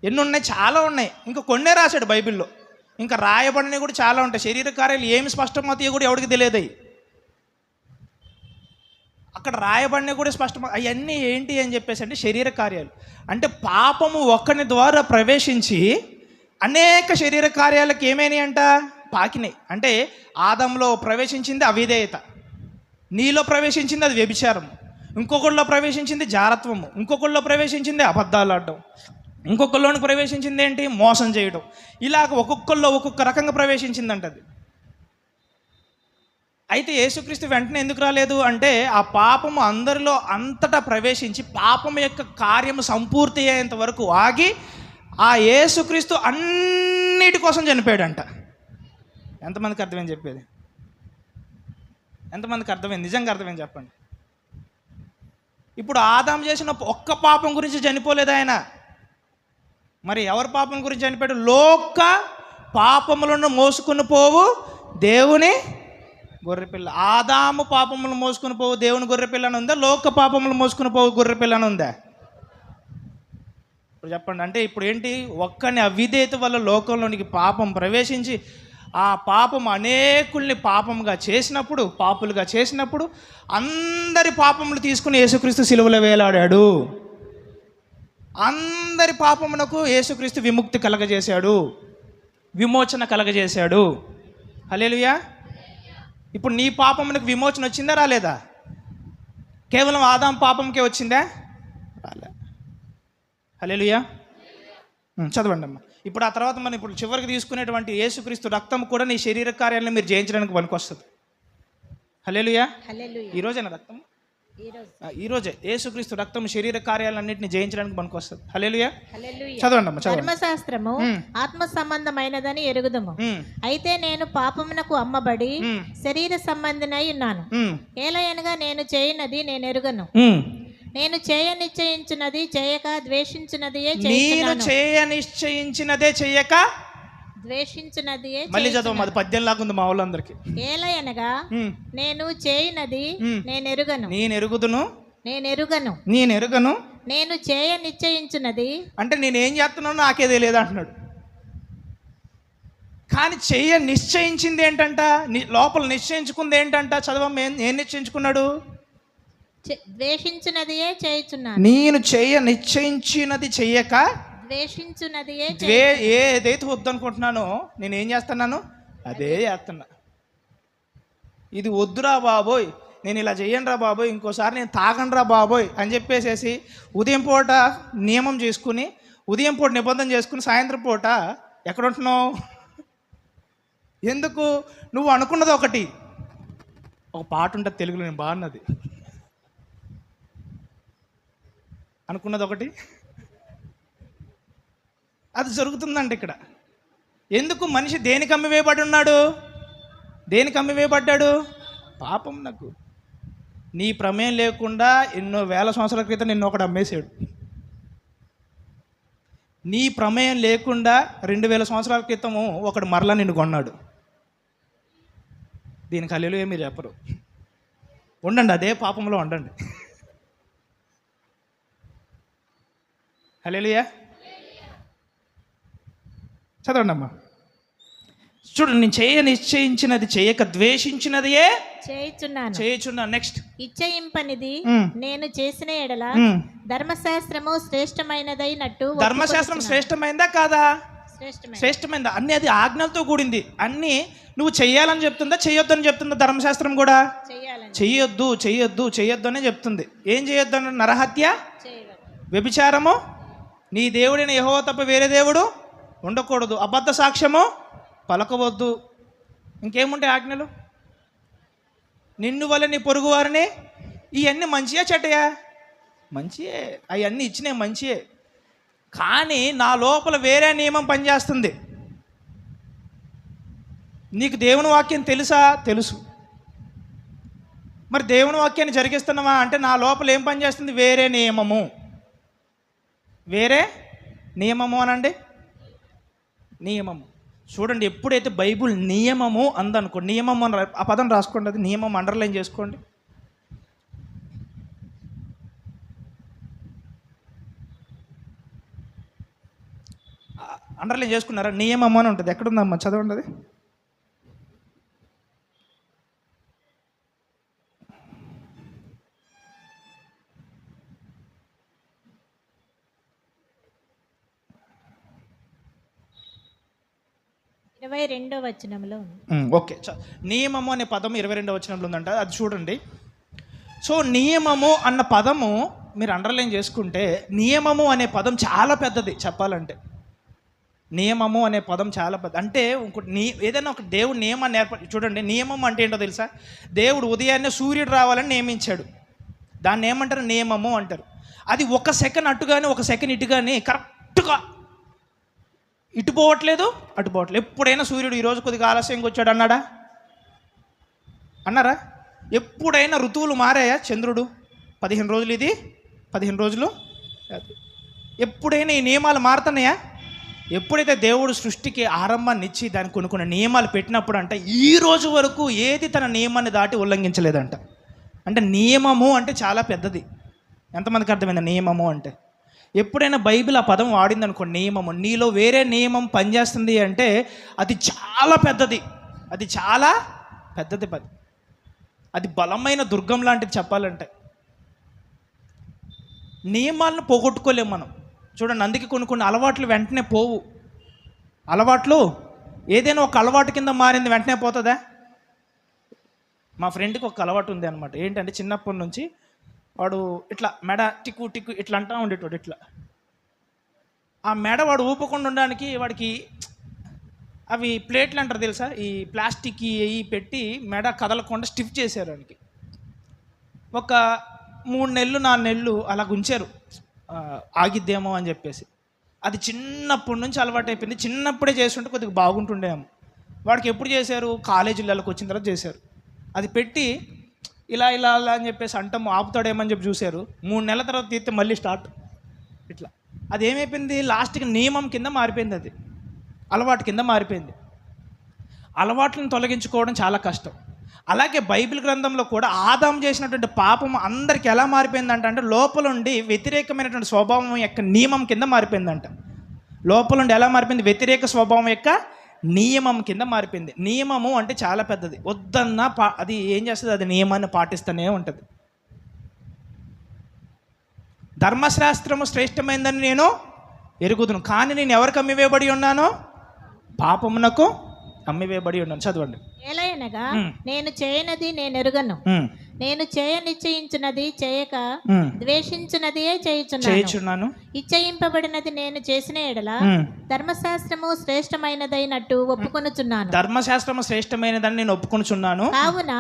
ఎన్ని ఉన్నాయి? చాలా ఉన్నాయి. ఇంకా కొన్నే రాశాడు బైబిల్లో. ఇంకా రాయబడినవి కూడా చాలా ఉంటాయి. శరీర కార్యాలు ఏమి స్పష్టమవుతాయో కూడా ఎవరికి తెలియదు. అక్కడ రాయబడినవి కూడా అవన్నీ ఏంటి అని చెప్పేసి అంటే శరీర కార్యాలు. అంటే పాపము ఒక్కని ద్వారా ప్రవేశించి అనేక శరీర కార్యాలకు ఏమైనాయి అంట? పాకినాయి. అంటే ఆదంలో ప్రవేశించింది అవిధేయత, నీలో ప్రవేశించింది అది వ్యభిచారం, ఇంకొకళ్ళలో ప్రవేశించింది జారత్వము, ఇంకొకళ్ళలో ప్రవేశించింది అబద్ధాలు ఆడడం, ఇంకొకళ్ళలోని ప్రవేశించింది ఏంటి? మోసం చేయడం. ఇలాగ ఒక్కొక్కళ్ళలో ఒక్కొక్క రకంగా ప్రవేశించిందంట అది. అయితే యేసుక్రీస్తు వెంటనే ఎందుకు రాలేదు అంటే ఆ పాపము అందరిలో అంతటా ప్రవేశించి పాపం యొక్క కార్యము సంపూర్తి అయ్యేంత వరకు ఆగి ఆ యేసుక్రీస్తు అన్నిటి కోసం చనిపోయాడంట. ఎంతమందికి అర్థమైంది చెప్పేది? ఎంతమందికి అర్థమైంది? నిజంగా అర్థమైంది చెప్పండి. ఇప్పుడు ఆదాము చేసిన ఒక్క పాపం గురించి చనిపోలేదు ఆయన. మరి ఎవరి పాపం గురించి చనిపోయాడు? లోక పాపములను మోసుకుని పోవు దేవుని గొర్రెపిల్ల. ఆదాము పాపములు మోసుకుని పోవు దేవుని గొర్రెపిల్ల అని ఉందా? లోక పాపములు మోసుకుని పోవు గొర్రెపిల్ల అని ఉందా? ఇప్పుడు చెప్పండి. అంటే ఇప్పుడు ఏంటి? ఒక్కని అవిధేయత వల్ల లోకంలోనికి పాపం ప్రవేశించి ఆ పాపం అనేకుల్ని పాపులుగా చేసినప్పుడు అందరి పాపములు తీసుకుని యేసుక్రీస్తు సిలువలో వేలాడాడు. అందరి పాపమునకు యేసుక్రీస్తు విముక్తి కలగజేశాడు, విమోచన కలగజేశాడు. హల్లెలూయా. ఇప్పుడు నీ పాపమునకు విమోచన వచ్చిందా రాలేదా? కేవలం ఆదాం పాపంకే వచ్చిందా? రాలే. హల్లెలూయా. చదవండి అమ్మా. ఇప్పుడు ఆ తర్వాత మనం ఇప్పుడు చివరికి తీసుకునేటువంటి యేసుక్రీస్తు రక్తం కూడా నీ శరీర కార్యాలను మీరు జయించడానికి పనికొస్తుంది. హల్లెలూయా. ఈరోజేనా రక్తం? ఈరోజే యేసుక్రీస్తు రక్తం శరీర కార్యాలన్నింటినీ జయించడానికి పనికొస్తుంది. హల్లెలూయా. చదవండి అమ్మా. ధర్మశాస్త్రము ఆత్మ సంబంధమైనదని ఎరుగుదము. అయితే నేను పాపమునకు అమ్మబడి శరీర సంబంధినై ఉన్నాను. ఏలయనగా నేను చేయనది నేను ఎరుగను. నేను చేయనిశ్చయించినది చేయక ద్వేషించినదియే చేయక ద్వేషించినదియే. మళ్ళీ చదవం, అది 10 లాగా ఉంది మా వాళ్ళందరికీ. ఏలయనగా నేను చేయనది నేను ఎరుగను. నేను ఎరుగుదును. నేను ఎరుగను. నేను చేయ నిశ్చయించున్నది. అంటే నేనేం చేస్తున్నానో నాకే తెలియదు అంటున్నాడు. కానీ చెయ్య నిశ్చయించింది ఏంటంట, లోపల నిశ్చయించుకుంది ఏంటంట. చదవమ్మ, ఏం నిశ్చయించుకున్నాడు? ద్వేషించున్నదియే చేయుచున్నాను. నేను చెయ్య నిశ్చయించినది చెయ్యక ద్వేషించున్నదియే ఏదైతే వద్దనుకుంటున్నానో నేనేం చేస్తున్నాను అదే చేస్తున్నా. ఇది వద్దురా బాబోయ్, నేను ఇలా చెయ్యను రా బాబోయ్, ఇంకోసారి నేను తాగను రా బాబోయ్ అని చెప్పేసేసి ఉదయం పూట నియమం చేసుకుని, ఉదయం పూట నిబంధన చేసుకుని, సాయంత్రం పూట ఎక్కడ ఉంటున్నావు? ఎందుకు? నువ్వు అనుకున్నది ఒకటి. ఒక పాట ఉంటుంది తెలుగులో, నేను బాగున్నది. అనుకున్నది ఒకటి, అది జరుగుతుందండి ఇక్కడ. ఎందుకు? మనిషి దేనికి అమ్మివేయబడి ఉన్నాడు? దేనికి అమ్మివేయబడ్డాడు? పాపం. నాకు నీ ప్రమేయం లేకుండా ఎన్నో వేల సంవత్సరాల క్రితం నిన్ను ఒకడు అమ్మేశాడు. నీ ప్రమేయం లేకుండా 2000 సంవత్సరాల క్రితము ఒకడు మరలా నిన్ను కొన్నాడు. దీనికి హల్లెలూయా మీరు చెప్పరు. ఉండండి, అదే పాపంలో ఉండండి. హల్లెలూయా. చదవండి అమ్మా. చూడండి, నేను చేయ నిశ్చయించినది చేయక ద్వేషించినదియే చేయుచున్నాను. నెక్స్ట్, ఇచ్చయింపనిది నేను చేసిన ఎడల ధర్మశాస్త్రము శ్రేష్టమైనదైనట్టు. ధర్మశాస్త్రం శ్రేష్టమైందా కాదా? శ్రేష్టమైందా? అన్ని అది ఆజ్ఞలతో కూడింది. అన్ని నువ్వు చెయ్యాలని చెప్తుందా, చెయ్యొద్దని చెప్తుందా? ధర్మశాస్త్రం కూడా చెయ్యొద్దు చెయ్యొద్దు చెయ్యొద్దు అనే చెప్తుంది. ఏం చేయొద్దు అన్న? నరహత్య, వ్యభిచారము, నీ దేవుడైన యెహోవా తప్ప వేరే దేవుడు ఉండకూడదు, అబద్ధ సాక్ష్యము పలకవద్దు. ఇంకేముంటాయి ఆజ్ఞలు? నిన్ను వల్ల నీ పొరుగు వారిని. ఇవన్నీ మంచియా చెడ్డయా? మంచియే. అవన్నీ ఇచ్చినాయి మంచియే. కానీ నా లోపల వేరే నియమం పనిచేస్తుంది. నీకు దేవుని వాక్యం తెలుసా? తెలుసు. మరి దేవుని వాక్యాన్ని జరిగిస్తున్నావా అంటే నా లోపల ఏం పనిచేస్తుంది? వేరే నియమము. వేరే నియమము అనండి. నియమము. చూడండి, ఎప్పుడైతే బైబుల్ నియమము అందనుకో, నియమం అని ఆ పదం రాసుకోండి, అది నియమం అండర్లైన్ చేసుకోండి. అండర్లైన్ చేసుకున్నారా? నియమము అని ఉంటుంది. ఎక్కడుందమ్మా? చదవండి అది. ఓకే, నియమము అనే పదం 22వ వచనంలో ఉందంట. అది చూడండి. సో నియమము అన్న పదము మీరు అండర్లైన్ చేసుకుంటే, నియమము అనే పదం చాలా పెద్దది చెప్పాలంటే. నియమము అనే పదం చాలా పెద్ద. అంటే ఇంకోటి, ఏదైనా ఒక దేవుడు నియమాన్ని చూడండి, నియమం అంటే ఏంటో తెలుసా? దేవుడు ఉదయాన్నే సూర్యుడు రావాలని నియమించాడు. దాన్ని ఏమంటారు? నియమము అంటారు. అది ఒక సెకండ్ అటు కానీ ఒక సెకండ్ ఇటు కానీ కరెక్ట్గా ఇటు పోవట్లేదు, అటు పోవట్లేదు. ఎప్పుడైనా సూర్యుడు ఈరోజు కొద్దిగా ఆలస్యంగా వచ్చాడు అన్నారా? ఎప్పుడైనా ఋతువులు మారాయా? చంద్రుడు 15 రోజులు ఇది, 15 రోజులు. ఎప్పుడైనా ఈ నియమాలు మారుతున్నాయా? ఎప్పుడైతే దేవుడు సృష్టికి ఆరంభాన్ని ఇచ్చి దానికి కొన్ని నియమాలు పెట్టినప్పుడు అంట, ఈ రోజు వరకు ఏది తన నియమాన్ని దాటి ఉల్లంఘించలేదంట. అంటే నియమము అంటే చాలా పెద్దది. ఎంతమందికి అర్థమైంది నియమము అంటే? ఎప్పుడైనా బైబిల్ ఆ పదం వాడింది అనుకో, నియమము, నీలో వేరే నియమం పనిచేస్తుంది అంటే అది చాలా పెద్దది. అది చాలా పెద్దది పది. అది బలమైన దుర్గం లాంటిది చెప్పాలంటే. నియమాలను పోగొట్టుకోలేము మనం. చూడండి, అందుకే కొన్ని అలవాట్లు వెంటనే పోవు. అలవాట్లు ఏదైనా ఒక అలవాటు కింద మారింది వెంటనే పోతుందా? మా ఫ్రెండ్కి ఒక అలవాటు ఉంది అనమాట. ఏంటంటే చిన్నప్పటి నుంచి వాడు ఇట్లా మెడ టిక్కు టిక్కు ఇట్లా అంటూ ఉండేటోడు. ఇట్లా ఆ మెడ వాడు ఊపకుండా ఉండడానికి వాడికి అవి ప్లేట్లు అంటారు తెలుసా, ఈ ప్లాస్టిక్ ఇవి పెట్టి మెడ కదలకుండా స్టిఫ్ చేశారు. వానికి ఒక 3 నెలలు 4 నెలలు అలా ఉంచారు, ఆగిద్దేమో అని చెప్పేసి. అది చిన్నప్పటి నుంచి అలవాటు అయిపోయింది. చిన్నప్పుడే చేస్తుంటే కొద్దిగా బాగుంటుండేమో. వాడికి ఎప్పుడు చేశారు? కాలేజీలకు వచ్చిన తర్వాత చేశారు. అది పెట్టి ఇలా ఇలా అలా అని చెప్పేసి అంటాము, ఆపుతాడేమని చెప్పి చూశారు. 3 నెలల తర్వాత తీస్తే మళ్ళీ స్టార్ట్ ఇట్లా. అది ఏమైపోయింది? లాస్ట్కి నియమం కింద మారిపోయింది. అది అలవాటు కింద మారిపోయింది. అలవాట్లను తొలగించుకోవడం చాలా కష్టం. అలాగే బైబిల్ గ్రంథంలో కూడా ఆదాము చేసినటువంటి పాపం అందరికి ఎలా మారిపోయిందంట అంటే లోపలుండి వ్యతిరేకమైనటువంటి స్వభావం యొక్క నియమం కింద మారిపోయిందంట. లోపలుండి ఎలా మారిపోయింది? వ్యతిరేక స్వభావం యొక్క నియమం కింద మారిపోయింది. నియమము అంటే చాలా పెద్దది. వద్దన్నా అది ఏం చేస్తుంది? అది నియమాన్ని పాటిస్తూనే ఉంటుంది. ధర్మశాస్త్రము శ్రేష్టమైందని నేను ఎరుగుదును, కానీ నేను ఎవరికి అమ్మివేయబడి ఉన్నాను? పాపమునకు అమ్మివేయబడి ఉన్నాను. చదవండి. ఏలయనగా నేను చేయనది నేను ఎరుగను, నేను చేయ నిశ్చయించున్నది చేయక ద్వేషించున్నది చేయుచున్నాను. ఇచ్చయింపబడినది నేను చేసిన ఎడల ధర్మశాస్త్రము శ్రేష్టమైనదైనట్టు ఒప్పుకొనుచున్నాను. ధర్మశాస్త్రము శ్రేష్టమైనదని నేను ఒప్పుకొనుచున్నాను. కావున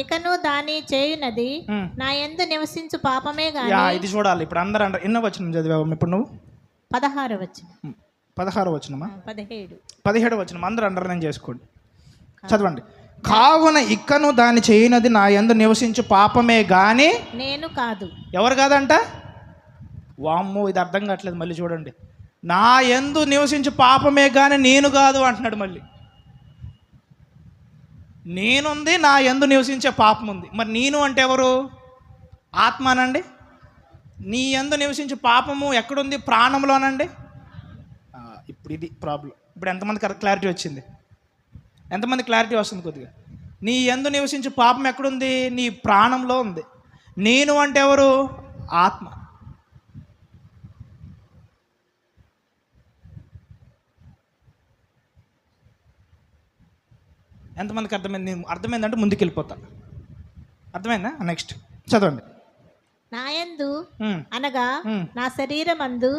ఇకను దాని చేయునది నా యందు నివసించు పాపమే గాని. ఇది చూడాలి. ఇప్పుడు అందరూ అంటారు, ఎన్నో వచనం చదివాము ఇప్పుడు నువ్వు? 16వ వచనం. 16వ వచనమా? 17వ వచనం. అందరూ అండర్లైన్ చేసుకోండి, చదవండి. కావున ఇక్కను దాని చేయనది నా యందు నివసించు పాపమే గాని నేను కాదు. ఎవరు కాదంట? వామ్మో, ఇది అర్థం కావట్లేదు. మళ్ళీ చూడండి. నా యందు నివసించు పాపమే గాని నేను కాదు అంటున్నాడు. మళ్ళీ నేనుంది, నా యందు నివసించే పాపం ఉంది. మరి నేను అంటే ఎవరు? ఆత్మనండి. నీ యందు నివసించే పాపము ఎక్కడుంది? ప్రాణంలోనండి. ఇప్పుడు ఇది ప్రాబ్లం. ఇప్పుడు ఎంతమంది క్లారిటీ వచ్చింది? ఎంతమంది క్లారిటీ వస్తుంది? కొద్దిగా. నీ యందు నివసించే పాపం ఎక్కడుంది? నీ ప్రాణంలో ఉంది. నేను అంటే ఎవరు? ఆత్మ. ఎంతమందికి అర్థమైంది? అర్థమైందంటే ముందుకు వెళ్ళిపోతా. అర్థమైందా? నెక్స్ట్ చదవండి. నా యందు అనగా నా శరీరమందు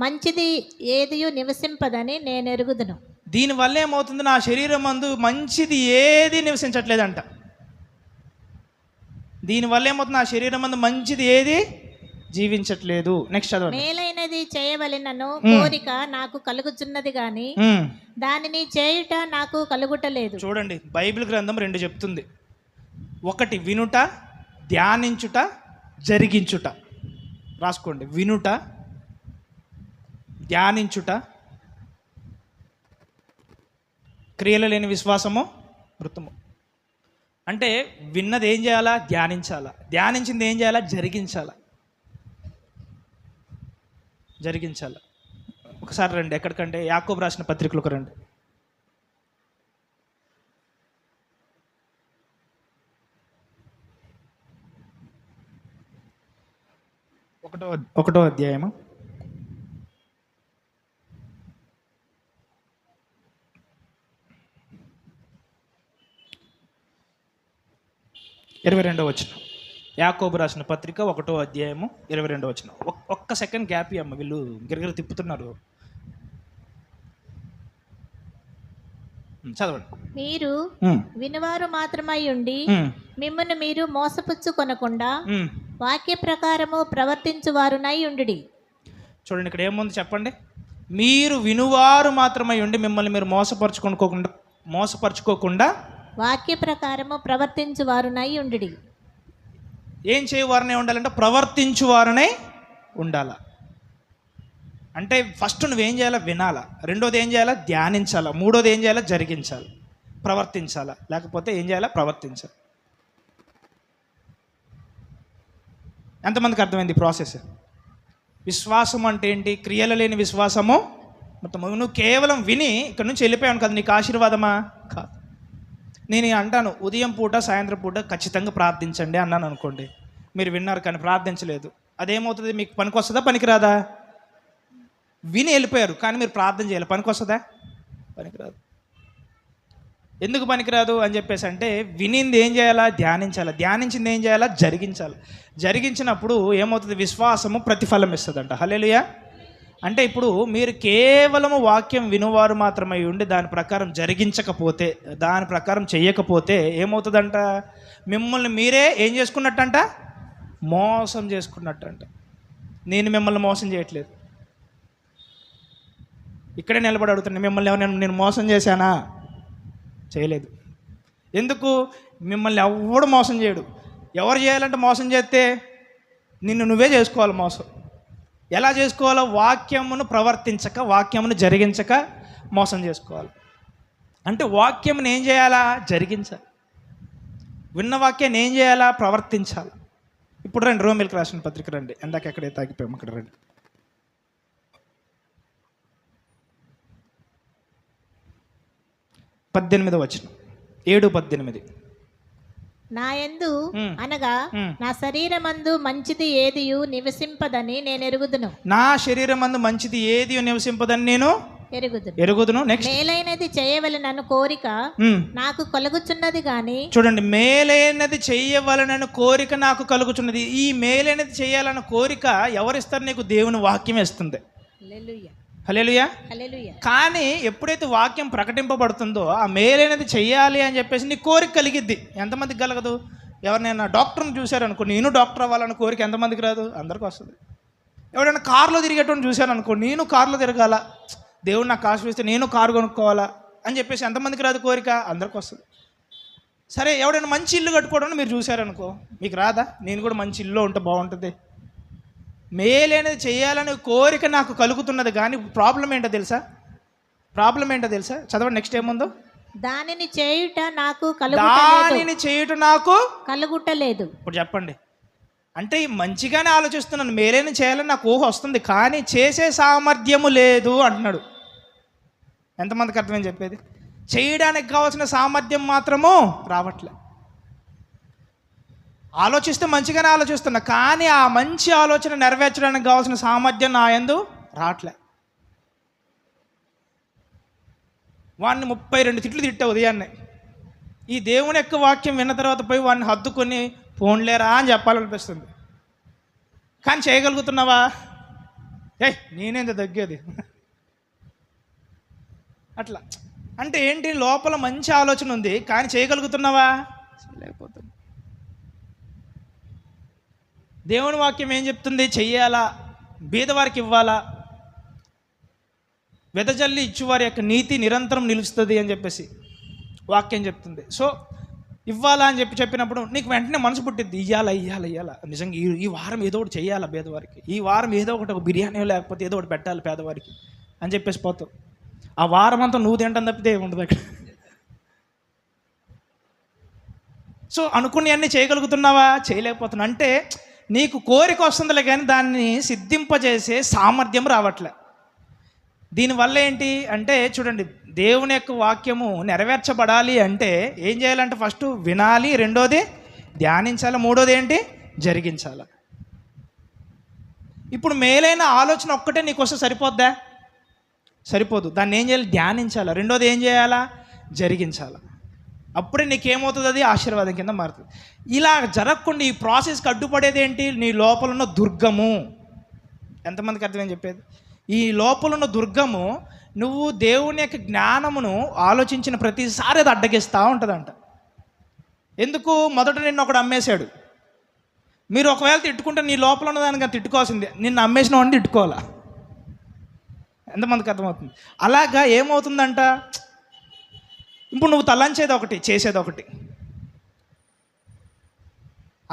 మంచిది ఏదియు నివసింపదని నేను ఎరుగుదును. దీనివల్ల ఏమవుతుంది? నా శరీరం మందు మంచిది ఏది నివసించట్లేదంట. దీనివల్ల ఏమవుతుంది? నా శరీరం మందు మంచిది ఏది జీవించట్లేదు. నెక్స్ట్ చదవండి. మేలైనది చేయవలెనను కోరిక నాకు కలుగుచున్నది గాని దానిని చేయుట నాకు కలుగుటలేదు. చూడండి, బైబిల్ గ్రంథం 2 చెప్తుంది. ఒకటి వినుట, ధ్యానించుట, జరిగించుట. రాసుకోండి. వినుట, ధ్యానించుట. క్రియలు లేని విశ్వాసము మృతము. అంటే విన్నది ఏం చేయాలా? ధ్యానించాలా. ధ్యానించింది ఏం చేయాలా? జరిగించాలా. ఒకసారి రండి. ఎక్కడికంటే యాకోబు రాసిన పత్రికలకు రండి. ఒకటో అధ్యాయము 22వ వచనం. యాకోబు రాసిన పత్రిక 1వ అధ్యాయము 22వ వచనం. ఒక్క సెకండ్ గ్యాప్ అమ్మ, వీళ్ళు గిరగిర తిప్పుతున్నారు. చదవండి. మీరు వినువారు మాత్రమై ఉండి మిమ్మల్ని మీరు మోసపుచ్చుకొనకుండా వాక్య ప్రకారము ప్రవర్తించువారునై ఉండుడి. చూడండి, ఇక్కడ ఏముంది చెప్పండి. మీరు వినువారు మాత్రమై ఉండి మిమ్మల్ని మీరు మోసపరుచుకోకుండా వాక్య ప్రకారము ప్రవర్తించువారునై ఉండుడి. ఏం చేయవారనే ఉండాలంటే ప్రవర్తించువారనే ఉండాలా. అంటే ఫస్ట్ నువ్వేం చేయాలా? వినాలా. రెండోది ఏం చేయాలా? ధ్యానించాలా. మూడోది ఏం చేయాలా? జరిగించాలి. ప్రవర్తించాలా. లేకపోతే ఏం చేయాలా? ప్రవర్తించాలి. ఎంతమందికి అర్థమైంది ప్రాసెస్? విశ్వాసం అంటే ఏంటి? క్రియలు లేని విశ్వాసము మొత్తం. నువ్వు కేవలం విని ఇక్కడ నుంచి వెళ్ళిపోయాను కదా, నీకు ఆశీర్వాదమా? కాదు. నేను అంటాను, ఉదయం పూట సాయంత్రం పూట ఖచ్చితంగా ప్రార్థించండి అన్నాను అనుకోండి. మీరు విన్నారు కానీ ప్రార్థించలేదు. అదేమవుతుంది? మీకు పనికి వస్తుందా? పనికిరాదా? విని వెళ్ళిపోయారు కానీ మీరు ప్రార్థన చేయాలి. పనికి వస్తుందా? పనికిరాదు. ఎందుకు పనికిరాదు అని చెప్పేసి అంటే, వినింది ఏం చేయాలా? ధ్యానించాలి. ధ్యానించింది ఏం చేయాలా? జరిగించాలి. జరిగించినప్పుడు ఏమవుతుంది? విశ్వాసము ప్రతిఫలం ఇస్తుందంట. హల్లెలూయా. అంటే ఇప్పుడు మీరు కేవలము వాక్యం వినువారు మాత్రమే ఉండి దాని ప్రకారం జరిగించకపోతే, దాని ప్రకారం చెయ్యకపోతే ఏమవుతుందంట? మిమ్మల్ని మీరే ఏం చేసుకున్నట్టంట? మోసం చేసుకున్నట్టంట. నేను మిమ్మల్ని మోసం చేయట్లేదు. ఇక్కడే నిలబడి అడుగుతున్నాను, మిమ్మల్ని నేను మోసం చేశానా? చేయలేదు. ఎందుకు? మిమ్మల్ని ఎవడు మోసం చేయడు. ఎవరు చేయాలంటే మోసం చేస్తే నిన్ను నువ్వే చేసుకోవాలి మోసం. ఎలా చేసుకోవాలో? వాక్యమును ప్రవర్తించక, వాక్యమును జరిగించక మోసం చేసుకోవాలి. అంటే వాక్యమును ఏం చేయాలా? జరిగించాలి. విన్న వాక్యాన్ని ఏం చేయాలా? ప్రవర్తించాలి. ఇప్పుడు రండి, రోమిలకు రాసిన పత్రిక రండి. ఎందాక ఎక్కడే తాగిపోయాము, అక్కడ రండి. 18వ వచనం, 7:18. నా యందు అనగా నా శరీరమందు మంచిది ఏదియు నివసింపదని నేను ఎరుగుదును. నా శరీరమందు మంచిది ఏది నివసింపదని నేను ఎరుగుదును. నెక్స్ట్, మేలైనది చేయవలెనను కోరిక నాకు కలుగుచున్నది గాని. చూడండి, మేలైనది చేయవలనని కోరిక నాకు కలుగుచున్నది. ఈ మేలైనది చేయాలన్న కోరిక ఎవరిస్తారు నీకు? దేవుని వాక్యం ఇస్తుంది. హల్లెలూయా. కానీ ఎప్పుడైతే వాక్యం ప్రకటింపబడుతుందో ఆ మేలైనది చెయ్యాలి అని చెప్పేసి నీ కోరిక కలిగిద్ది. ఎంతమందికి కలగదు? ఎవరినైనా డాక్టర్ని చూశారనుకో, నేను డాక్టర్ అవ్వాలని కోరిక ఎంతమందికి రాదు? అందరికీ వస్తుంది. ఎవరైనా కారులో తిరిగేటోని చూశారనుకో, నేను కారులో తిరగాల, దేవుడు నాకు కాసు ఇస్తే నేను కారు కొనుక్కోవాలా అని చెప్పేసి ఎంతమందికి రాదు కోరిక? అందరికీ వస్తుంది. సరే, ఎవడైనా మంచి ఇల్లు కట్టుకోవడం మీరు చూశారనుకో, మీకు రాదా? నేను కూడా మంచి ఇల్లు ఉంటే బాగుంటుంది, మేలైనది చేయాలనే కోరిక నాకు కలుగుతున్నది. కానీ ప్రాబ్లం ఏంటో తెలుసా? చదవండి, నెక్స్ట్ ఏముందో. దానిని చేయుట నాకు కలుగుటలేదు. ఇప్పుడు చెప్పండి, అంటే మంచిగానే ఆలోచిస్తున్నాను, మేలైన చేయాలని నాకు ఊహ వస్తుంది, కానీ చేసే సామర్థ్యము లేదు అంటున్నాడు. ఎంతమందికి అర్థమని చెప్పేది? చేయడానికి కావాల్సిన సామర్థ్యం మాత్రము రావట్లే. ఆలోచిస్తే మంచిగానే ఆలోచిస్తున్నా, కానీ ఆ మంచి ఆలోచన నెరవేర్చడానికి కావాల్సిన సామర్థ్యం నా యందు రావట్లే. వాడిని 32 తిట్లు తిట్టా ఉదయాన్నే. ఈ దేవుని యొక్క వాక్యం విన్న తర్వాత పోయి వాడిని హద్దుకొని ఫోన్లేరా అని చెప్పాలనిపిస్తుంది. కానీ చేయగలుగుతున్నావా? నేనేంత తగ్గేది అట్లా. అంటే ఏంటి? లోపల మంచి ఆలోచన ఉంది, కానీ చేయగలుగుతున్నావా? లేకపోతుంది. దేవుని వాక్యం ఏం చెప్తుంది? చెయ్యాలా, బీదవారికి ఇవ్వాలా, వెదజల్లి ఇచ్చువారి యొక్క నీతి నిరంతరం నిలుస్తుంది అని చెప్పేసి వాక్యం చెప్తుంది. సో ఇవ్వాలా అని చెప్పినప్పుడు నీకు వెంటనే మనసు పుట్టిద్ది, ఇయ్యాలా, నిజంగా ఈ వారం ఏదో ఒకటి చెయ్యాలా పేదవారికి, ఈ వారం ఏదో ఒకటి, ఒక బిర్యానీ లేకపోతే ఏదో ఒకటి పెట్టాలి పేదవారికి అని చెప్పేసి పోతావు. ఆ వారం అంతా నువ్వు తింటాను తప్పితే ఏముండదు అక్కడ. సో అనుకుని అన్నీ చేయగలుగుతున్నావా? చేయలేకపోతున్నా. అంటే నీకు కోరిక వస్తుందిలే, కానీ దాన్ని సిద్ధింపజేసే సామర్థ్యం రావట్లే. దీనివల్ల ఏంటి అంటే, చూడండి, దేవుని యొక్క వాక్యము నెరవేర్చబడాలి అంటే ఏం చేయాలంటే, ఫస్ట్ వినాలి, రెండోది ధ్యానించాలి, మూడోది ఏంటి? జరిగించాలి. ఇప్పుడు మేలైన ఆలోచన ఒక్కటే నీకు వస్తే సరిపోద్దా? సరిపోదు. దాన్ని ఏం చేయాలి? ధ్యానించాలి. రెండోది ఏం చేయాలా? జరిగించాలి. అప్పుడే నీకేమవుతుంది? అది ఆశీర్వాదం కింద మారుతుంది. ఇలా జరగకుండా ఈ ప్రాసెస్కి అడ్డుపడేది ఏంటి? నీ లోపల ఉన్న దుర్గము. ఎంతమందికి అర్థమని చెప్పేది? ఈ లోపల ఉన్న దుర్గము నువ్వు దేవుని యొక్క జ్ఞానమును ఆలోచించిన ప్రతిసారి అది అడ్డగిస్తూ ఉంటుందంట. ఎందుకు? మొదట నిన్ను ఒకడు అమ్మేశాడు. మీరు ఒకవేళ తిట్టుకుంటే నీ లోపల ఉన్నదానికి తిట్టుకోవాల్సిందే, నిన్ను అమ్మేసిన వాడిని తిట్టుకోవాలా. ఎంతమందికి అర్థమవుతుంది? అలాగా ఏమవుతుందంట, ఇప్పుడు నువ్వు తలంచేది ఒకటి, చేసేది ఒకటి.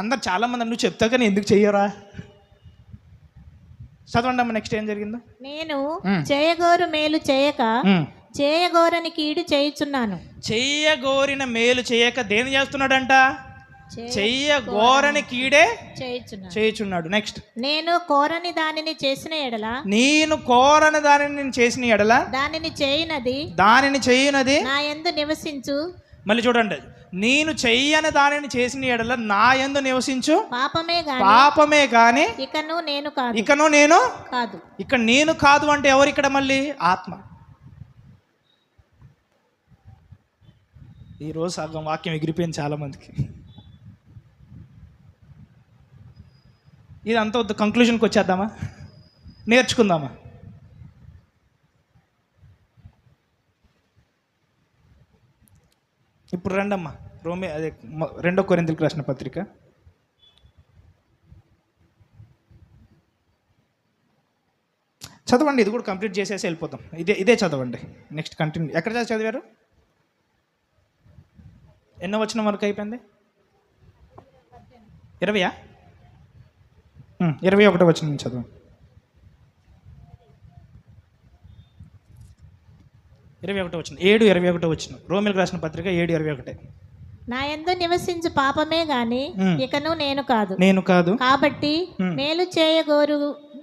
అందరు చాలామంది నువ్వు చెప్తా కానీ ఎందుకు చెయ్యరా? చదవండి అమ్మ, నెక్స్ట్ ఏం జరిగిందో. నేను చేయగోరు మేలు చేయక చేయగోరని కీడు చేయుచున్నాను. చెయ్యగోరిన మేలు చేయక దేని చేస్తున్నాడంట? చెయ్యగోరని కీడే చేయుచున్నాడు. నెక్స్ట్, నేను కోరని దానిని చేసిన ఎడల, నేను కోరని దానిని నేను చేసిన ఎడల దానిని చేయునది నా యందు నివసించు. మళ్ళీ చూడండి, నేను చెయ్యని దానిని చేసిన ఎడల నా యందు నివసించు. పాపమే గాని ఇకను నేను కాదు. ఇక నేను కాదు అంటే ఎవరు ఇక్కడ? మళ్ళీ ఆత్మ. ఈరోజు సగం వాక్యం ఎగిరిపోయింది చాలా మందికి. ఇదంతా వద్దు, కంక్లూజన్కి వచ్చేద్దామా? నేర్చుకుందామా? ఇప్పుడు రండమ్మా, అదే 2 కొరింథీయులకు రాసిన పత్రిక. చదవండి, ఇది కూడా కంప్లీట్ చేసేసి వెళ్ళిపోతాం. ఇదే చదవండి. Next continue. ఎక్కడ చదివారు? ఎన్నో వచనం వరకు అయిపోయింది? 20 21 వచనం చదవండి. 21 వచనం, 7:21 వచనం. రోమిలకు రాసిన పత్రిక 7:21. నా యందు నివసించు పాపమే గాని ఇకను నేను కాదు కాబట్టి మేలు చేయగోరు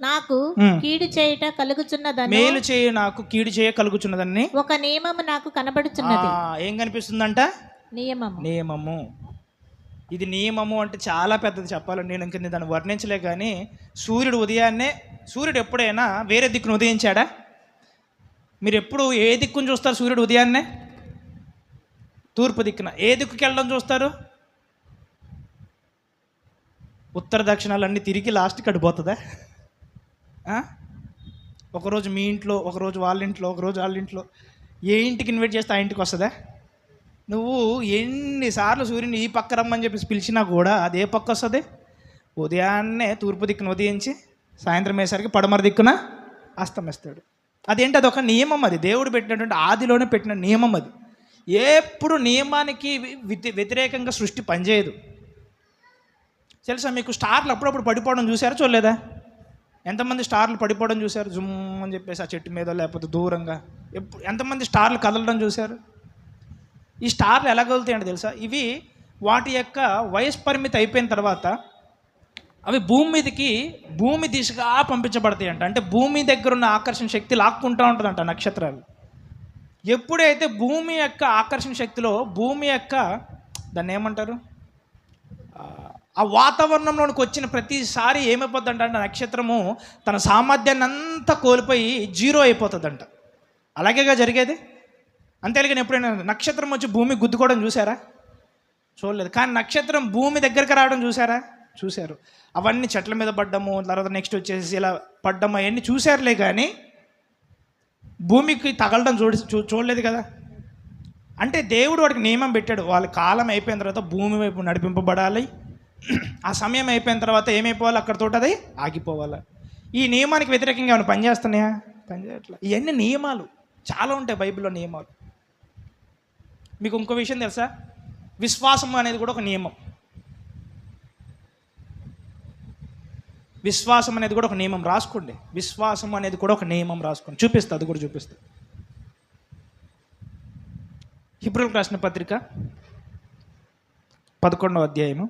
నాకు కీడు చేయుట కలుగుచున్నదని మేలు చేయ నాకు కీడు చేయ కలుగుచున్నదని ఒక నియమము నాకు కనబడుచున్నది. ఏం కనిపిస్తుందంట? నియమము. ఇది నియమము అంటే చాలా పెద్దది చెప్పాలని నేను ఇంక దాన్ని వర్ణించలే. కానీ సూర్యుడు ఎప్పుడైనా వేరే దిక్కును ఉదయించాడా? మీరు ఎప్పుడు ఏ దిక్కును చూస్తారు? సూర్యుడు ఉదయాన్నే తూర్పు దిక్కున. ఏ దిక్కుకి వెళ్ళడం చూస్తారు? ఉత్తర దక్షిణాలు అన్నీ తిరిగి లాస్ట్కి అడిపోతుందా? ఒకరోజు మీ ఇంట్లో, ఒకరోజు వాళ్ళ ఇంట్లో, ఒకరోజు వాళ్ళ ఇంట్లో. ఏ ఇంటికి ఇన్వైట్ చేస్తే ఆ ఇంటికి వస్తుందా? నువ్వు ఎన్నిసార్లు సూర్యుని ఈ పక్క రమ్మని చెప్పేసి పిలిచినా కూడా అది ఏ పక్క వస్తుంది? ఉదయాన్నే తూర్పు దిక్కున ఉదయించి సాయంత్రం అయ్యేసరికి పడమర దిక్కున అస్తమిస్తాడు. అదేంటి? అదొక నియమం. అది దేవుడు పెట్టినటువంటి ఆదిలోనే పెట్టిన నియమం. అది ఎప్పుడు నియమానికి వ్యతిరేకంగా సృష్టి పనిచేయదు. తెలుసా మీకు? స్టార్లు అప్పుడప్పుడు పడిపోవడం చూసారా? చూడలేదా? ఎంతమంది స్టార్లు పడిపోవడం చూశారు? జుమ్ అని చెప్పేసి ఆ చెట్టు మీద లేకపోతే దూరంగా. ఎంతమంది స్టార్లు కదలడం చూశారు? ఈ స్టార్లు ఎలా కదులుతాయంటే తెలుసా? ఇవి వాటి యొక్క వయసు పరిమితి అయిపోయిన తర్వాత అవి భూమి దిశగా పంపించబడతాయి అంట. అంటే భూమి దగ్గర ఉన్న ఆకర్షణ శక్తి లాక్కుంటూ ఉంటుందంట నక్షత్రాలు. ఎప్పుడైతే భూమి యొక్క ఆకర్షణ శక్తిలో భూమి యొక్క దాన్ని ఏమంటారు, ఆ వాతావరణంలోనికి వచ్చిన ప్రతిసారి ఏమైపోద్దంట అంటే నక్షత్రము తన సామర్థ్యాన్ని అంతా కోల్పోయి జీరో అయిపోతుందంట. అలాగేగా జరిగేది. అంతేగాని ఎప్పుడైనా నక్షత్రం వచ్చి భూమి గుద్దుకోవడం చూసారా? చూడలేదు. కానీ నక్షత్రం భూమి దగ్గరికి రావడం చూశారు. అవన్నీ చెట్ల మీద పడ్డము, తర్వాత నెక్స్ట్ వచ్చేసి ఇలా పడ్డము, అవన్నీ చూశారులే. కానీ భూమికి తగలడం చూడలేదు కదా. అంటే దేవుడు వాడికి నియమం పెట్టాడు. వాళ్ళ కాలం అయిపోయిన తర్వాత భూమి వైపు నడిపింపబడాలి. ఆ సమయం అయిపోయిన తర్వాత ఏమైపోవాలి? అక్కడితోటి అది ఆగిపోవాలి. ఈ నియమానికి వ్యతిరేకంగా ఏమైనా పనిచేస్తున్నాయా? పనిచేయట్లా. ఇవన్నీ నియమాలు చాలా ఉంటాయి బైబిల్లో నియమాలు. మీకు ఇంకో విషయం తెలుసా? విశ్వాసం అనేది కూడా ఒక నియమం. విశ్వాసం అనేది కూడా ఒక నియమం. రాసుకోండి. విశ్వాసం అనేది కూడా ఒక నియమం. రాసుకోండి. చూపిస్తా, అది కూడా చూపిస్తా. హెబ్రీయులకు రాసిన పత్రిక 11వ అధ్యాయము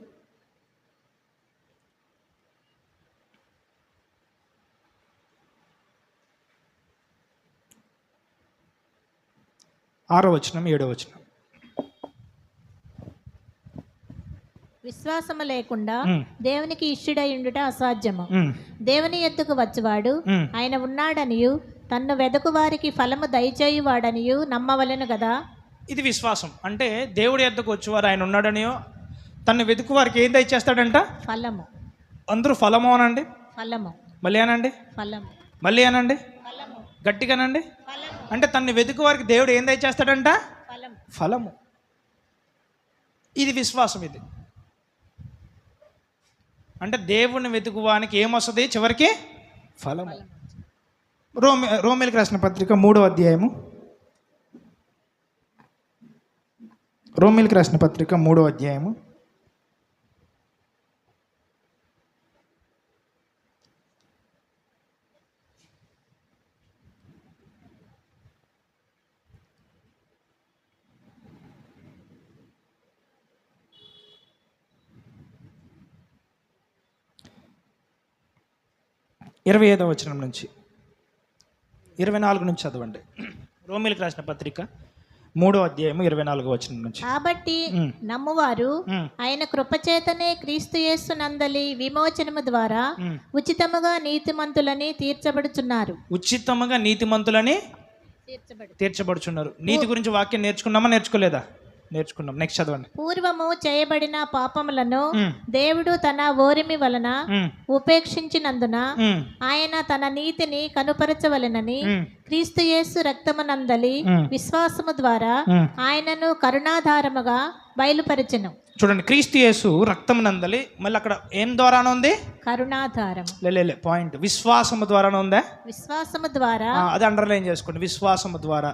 6వ వచనం 7వ వచనం. విశ్వాసము లేకుండా దేవునికి ఇష్టుడై ఉండుట అసాధ్యము. దేవుని యొద్దకు వచ్చువాడు ఆయన ఉన్నాడనియు తన్ను వెదకు వారికి ఫలము దయచేయువాడనియు నమ్మవలెను కదా. ఇది విశ్వాసం. అంటే దేవుడి యొద్దకు వచ్చేవారు ఆయన ఉన్నాడనియో తన్ను వెతుకు వారికి ఏం దయచేస్తాడంట? ఫలము. అందరూ ఫలము అనండి. ఫలము. మళ్ళీ అనండి. ఫలము. మళ్ళీ అనండి. ఫలము. గట్టిగానండి. అంటే తన్ను వెతుకు వారికి దేవుడు ఏం దయచేస్తాడంట? ఫలము. ఇది విశ్వాసం. ఇది అంటే దేవుని వెతుకువానికి ఏమొస్తుంది? చివరికి ఫలము. రోమీయులకు రాసిన పత్రిక 3వ అధ్యాయము. రోమీయులకు రాసిన పత్రిక 3వ అధ్యాయము 25వ వచనం నుంచి 24 నుంచి చదవండి. రోమీయులకు రాసిన పత్రిక 3వ అధ్యాయము 24వ వచనం నుంచి. కాబట్టి నమ్మువారు ఆయన కృపచేతనే క్రీస్తు యేసు నందలి విమోచనము ద్వారా ఉచితముగా నీతిమంతులని తీర్చబడుచున్నారు. ఉచితముగా నీతిమంతులని తీర్చబడుచున్నారు. నీతి గురించి వాక్యం నేర్చుకున్నామా? నేర్చుకోలేదా? నేర్చుకున్నాం. నెక్స్ట్ చదవండి. పూర్వము చేయబడిన పాపములను దేవుడు తన ఓరిమి వలన ఉపేక్షించినందున ఆయన తన నీతిని కనుపరచవలెనని క్రీస్తు యేసు రక్తమునందలి విశ్వాసము ద్వారా ఆయనను కరుణాధారముగా బయలుపరచెను. చూడండి, క్రీస్తు యేసు రక్తమునందలి, మళ్ళీ అక్కడ ఏం ద్వారానే ఉంది? కరుణాధారం. లే పాయింట్. విశ్వాసము ద్వారానే ఉందా? విశ్వాసము ద్వారా. అది అండర్లైన్ చేసుకోండి. విశ్వాసము ద్వారా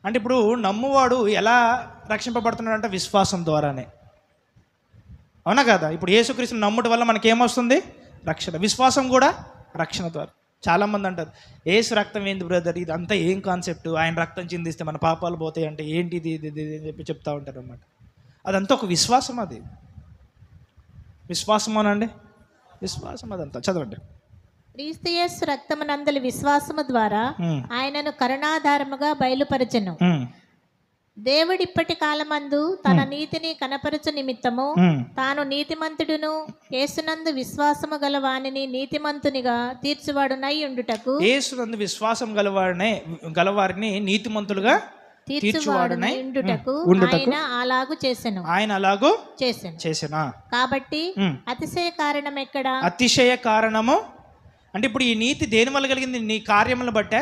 అంటే ఇప్పుడు నమ్మువాడు ఎలా రక్షింపబడుతున్నాడంటే విశ్వాసం ద్వారానే. అవునా కదా? ఇప్పుడు యేసుక్రీస్తుని నమ్ముట వల్ల మనకి ఏమొస్తుంది? రక్షణ. విశ్వాసం కూడా రక్షణ ద్వారా. చాలామంది అంటారు ఏసు రక్తం ఏంది బ్రదర్, ఇది అంతా ఏం కాన్సెప్ట్, ఆయన రక్తం చిందిస్తే మన పాపాలు పోతాయి అంటే ఏంటి ఇది ఇది ఇది అని చెప్పి చెప్తా ఉంటారు అన్నమాట. అదంతా ఒక విశ్వాసం, అది విశ్వాసం అనండి, విశ్వాసం అదంతా. చదవండి. క్రీస్తు యేసు రక్తమునందలి విశ్వాసము ద్వారా ఆయనను కరుణాధారముగా బయలుపరచెను. దేవుడిప్పటి కాలమందు తన నీతిని కనపరచు నిమిత్తము తాను నీతిమంతుడును యేసునందు విశ్వాసము గల వానిని నీతిమంతునిగా తీర్చువాడునై ఉండుటకు, యేసునందు విశ్వాసం గలవారిని నీతిమంతులుగా తీర్చువాడునై ఉండుటకు ఆయన అలాగు చేసెను. ఆయన అలాగూ చేసెను. కాబట్టి అతిశయ కారణం ఎక్కడ? అతిశయ కారణము అంటే ఇప్పుడు ఈ నీతి దేని వల్ల కలిగింది? నీ కార్యములను బట్టే,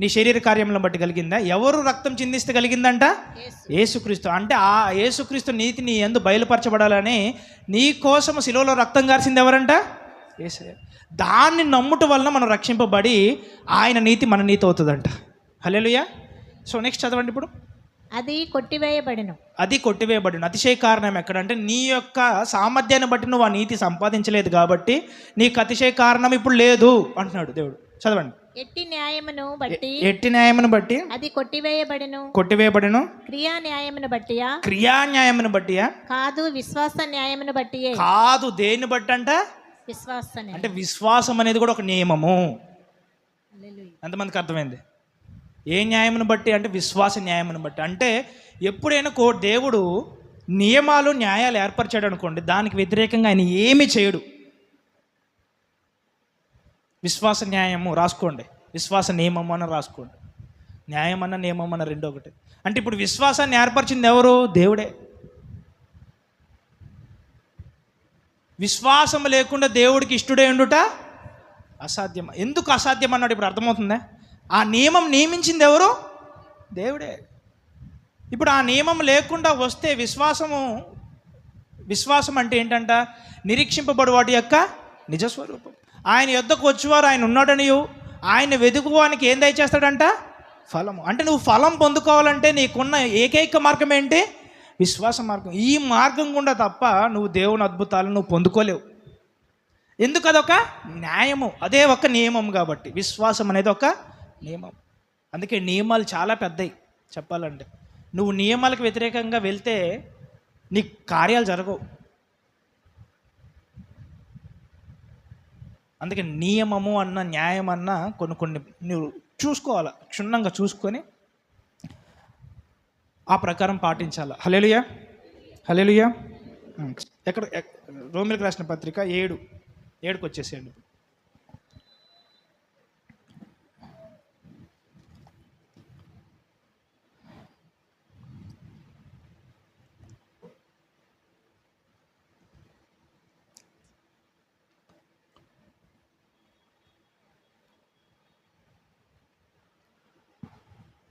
నీ శరీర కార్యములను బట్టి కలిగిందా? ఎవరు రక్తం చిందిస్తే కలిగిందంట? యేసుక్రీస్తు. అంటే ఆ యేసుక్రీస్తు నీతి నీ యందు బయలుపరచబడాలని నీ కోసము శిలువలో రక్తం గార్చింది ఎవరంట? యేసయ్య. దాన్ని నమ్ముట వలన మనం రక్షింపబడి ఆయన నీతి మన నీతి అవుతుందంట. హల్లెలూయా. సో నెక్స్ట్ చదవండి. ఇప్పుడు అది కొట్టివేయబడెను. అతిశయ కారణం ఎక్కడంటే నీ యొక్క సామర్థ్యాన్ని బట్టి నువ్వు ఆ నీతి సంపాదించలేదు కాబట్టి నీకు అతిశయ కారణం ఇప్పుడు లేదు అంటున్నాడు దేవుడు. చదవండి. ఎట్టి న్యాయమును బట్టి అది కొట్టివేయబడెను. క్రియా న్యాయమును బట్టియా? కాదు, విశ్వాస న్యాయమును బట్టియే. కాదు, దేన్ని బట్టి అంట? విశ్వాసం. అంటే విశ్వాసం అనేది కూడా ఒక నియమము. ఎంతమందికి అర్థమైంది? ఏ న్యాయమును బట్టి అంటే విశ్వాస న్యాయమును బట్టి. అంటే ఎప్పుడైనా దేవుడు నియమాలు న్యాయాలు ఏర్పరిచాడు అనుకోండి, దానికి వ్యతిరేకంగా ఆయన ఏమీ చేయడు. విశ్వాస న్యాయము రాసుకోండి, విశ్వాస నియమము అని రాసుకోండి. న్యాయం అన్న నియమం అన్న రెండు ఒకటి. అంటే ఇప్పుడు విశ్వాసాన్ని ఏర్పరిచింది ఎవరు? దేవుడే. విశ్వాసం లేకుండా దేవుడికి ఇష్టడే ఉండుట అసాధ్యం. ఎందుకు అసాధ్యం అన్నాడు ఇప్పుడు అర్థమవుతుందా? ఆ నియమం నియమించింది ఎవరు? దేవుడే. ఇప్పుడు ఆ నియమం లేకుండా వస్తే విశ్వాసం అంటే ఏంటంట? నిరీక్షింపబడు వాటి యొక్క నిజస్వరూపం. ఆయన యొద్దకు వచ్చేవారు ఆయన ఉన్నాడని, ఆయన వెతుకువానికి ఏం దయచేస్తాడంట? ఫలము. అంటే నువ్వు ఫలం పొందుకోవాలంటే నీకున్న ఏకైక మార్గం ఏంటి? విశ్వాస మార్గం. ఈ మార్గం గుండా తప్ప నువ్వు దేవుని అద్భుతాలను నువ్వు పొందుకోలేవు. ఎందుకు? అదొక న్యాయము, అదే ఒక నియమం. కాబట్టి విశ్వాసం అనేది ఒక నియమం. అందుకే నియమాలు చాలా పెద్దవి చెప్పాలంటే. నువ్వు నియమాలకు వ్యతిరేకంగా వెళ్తే నీ కార్యాలు జరగవు. అందుకే నియమము అన్న న్యాయం అన్న కొన్ని నువ్వు చూసుకోవాలి, క్షుణ్ణంగా చూసుకొని ఆ ప్రకారం పాటించాలి. హల్లెలూయా. హల్లెలూయా. ఎక్కడ? రోమీయులకు రాసిన పత్రిక 7:7 వచ్చేసేయండి.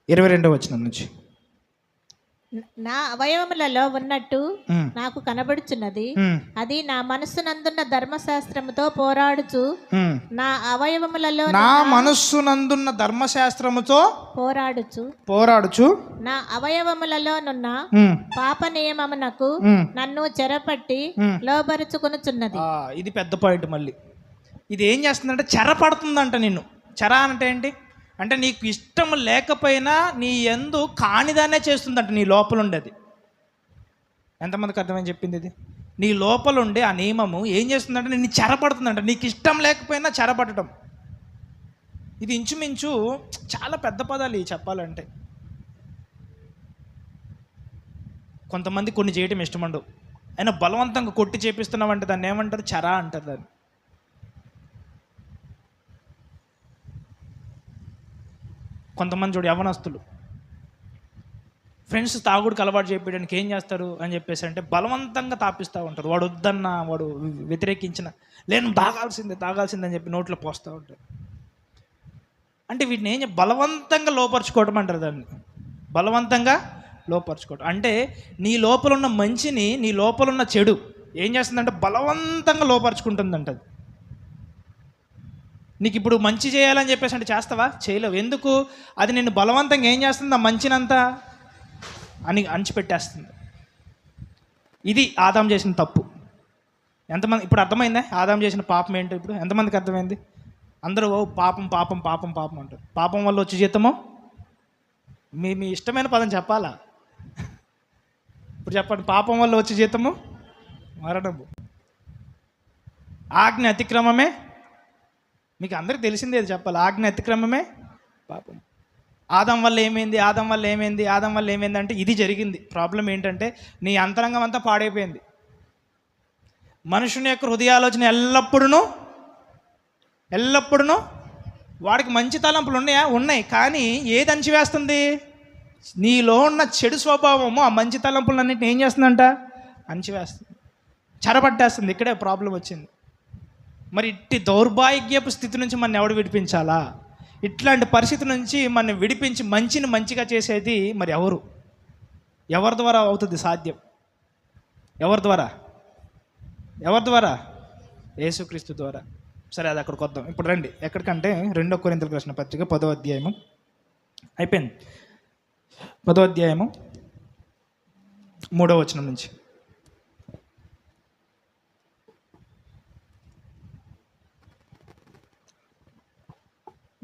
ఇరవై 22వ వచనం నుంచి. నా అవయవములలో ఉన్నట్టు నాకు కనబడుచున్నది, అది నా మనస్సునందున్న ధర్మశాస్త్రముతో పోరాడుచు నా మనస్సునందున్న ధర్మశాస్త్రముతో పోరాడుచు నా అవయవములలోనున్న పాప నియమమునకు నన్ను చెరపట్టి లోబరుచుకొనుచున్నది. ఇది పెద్ద పాయింట్. మళ్ళీ ఇది ఏం చేస్తుందంటే చెరపడుతుందంట నిన్ను. చెర అంటే ఏంటి అంటే నీకు ఇష్టం లేకపోయినా నీ యందు కానిదానే చేస్తుందంట. నీ లోపల ఉండేది ఎంతమందికి అర్థమని చెప్పింది? ఇది నీ లోపల ఉండే ఆ నియమము ఏం చేస్తుందంటే నిన్ను చెరపడుతుందంట. నీకు ఇష్టం లేకపోయినా చెరపడటం. ఇది ఇంచుమించు చాలా పెద్ద పదాలు ఇవి చెప్పాలంటే. కొంతమంది కొన్ని చేయటం ఇష్టమండవు, అయినా బలవంతంగా కొట్టి చేపిస్తున్నామంటే దాన్ని ఏమంటారు? చెర అంటారు దాన్ని. కొంతమంది చూడు, యవ్వనస్తులు ఫ్రెండ్స్ తాగుడికి అలవాటు చేయడానికి ఏం చేస్తారు అని చెప్పేసి అంటే బలవంతంగా తాపిస్తూ ఉంటారు. వాడు వద్దన్నా, వాడు వ్యతిరేకించిన లేను తాగాల్సిందే అని చెప్పి నోట్లో పోస్తూ ఉంటారు. అంటే వీటిని ఏం బలవంతంగా లోపరుచుకోవడం అంటారు. దాన్ని బలవంతంగా లోపరుచుకోవడం అంటే నీ లోపల ఉన్న మంచిని, నీ లోపల ఉన్న చెడు ఏం చేస్తుందంటే బలవంతంగా లోపరుచుకుంటుందంట. అది నీకు ఇప్పుడు మంచి చేయాలని చెప్పేసి అంటే చేస్తావా? చేయలేవు. ఎందుకు? అది నిన్ను బలవంతంగా ఏం చేస్తుంది? ఆ మంచినంతా అణిచిపెట్టేస్తుంది. ఇది ఆదాం చేసిన తప్పు. ఎంతమంది ఇప్పుడు అర్థమైందా? ఆదాం చేసిన పాపం ఏంటో ఇప్పుడు ఎంతమందికి అర్థమైంది? అందరూ పాపం పాపం పాపం పాపం అంటారు. పాపం వల్ల వచ్చే జీతము మీ ఇష్టమైన పదం చెప్పాలా? ఇప్పుడు చెప్పండి, పాపం వల్ల వచ్చే జీతము మరణము. ఆజ్ఞ అతిక్రమమే, మీకు అందరికి తెలిసిందే చెప్పాలి, ఆజ్ఞ అతిక్రమమే పాపం. ఆదం వల్ల ఏమైంది, ఆదం వల్ల ఏమైంది, ఆదం వల్ల ఏమైంది అంటే ఇది జరిగింది. ప్రాబ్లం ఏంటంటే నీ అంతరంగం అంతా పాడైపోయింది. మనుషుని యొక్క హృదయాలోచన ఎల్లప్పుడూ వాడికి మంచి తలంపులు ఉన్నాయి, కానీ ఏది అణిచివేస్తుంది? నీలో ఉన్న చెడు స్వభావము ఆ మంచి తలంపులన్నింటిని ఏం చేస్తుందంట? అణిచివేస్తుంది, చెరపట్టేస్తుంది. ఇక్కడే ప్రాబ్లం వచ్చింది. మరి ఇట్టి దౌర్భాగ్యపు స్థితి నుంచి మన ఎవడు విడిపించాలా? ఇట్లాంటి పరిస్థితి నుంచి మనం విడిపించి మంచిని మంచిగా చేసేది మరి ఎవరి ద్వారా అవుతుంది సాధ్యం? ఎవరి ద్వారా? యేసుక్రీస్తు ద్వారా. సరే, అది అక్కడికి వద్దాం. ఇప్పుడు రండి, ఎక్కడికంటే 2 కొరింథీయులకు రాసిన పత్రిక 10వ అధ్యాయము అయిపోయింది. 10వ అధ్యాయము 3వ వచనం నుంచి.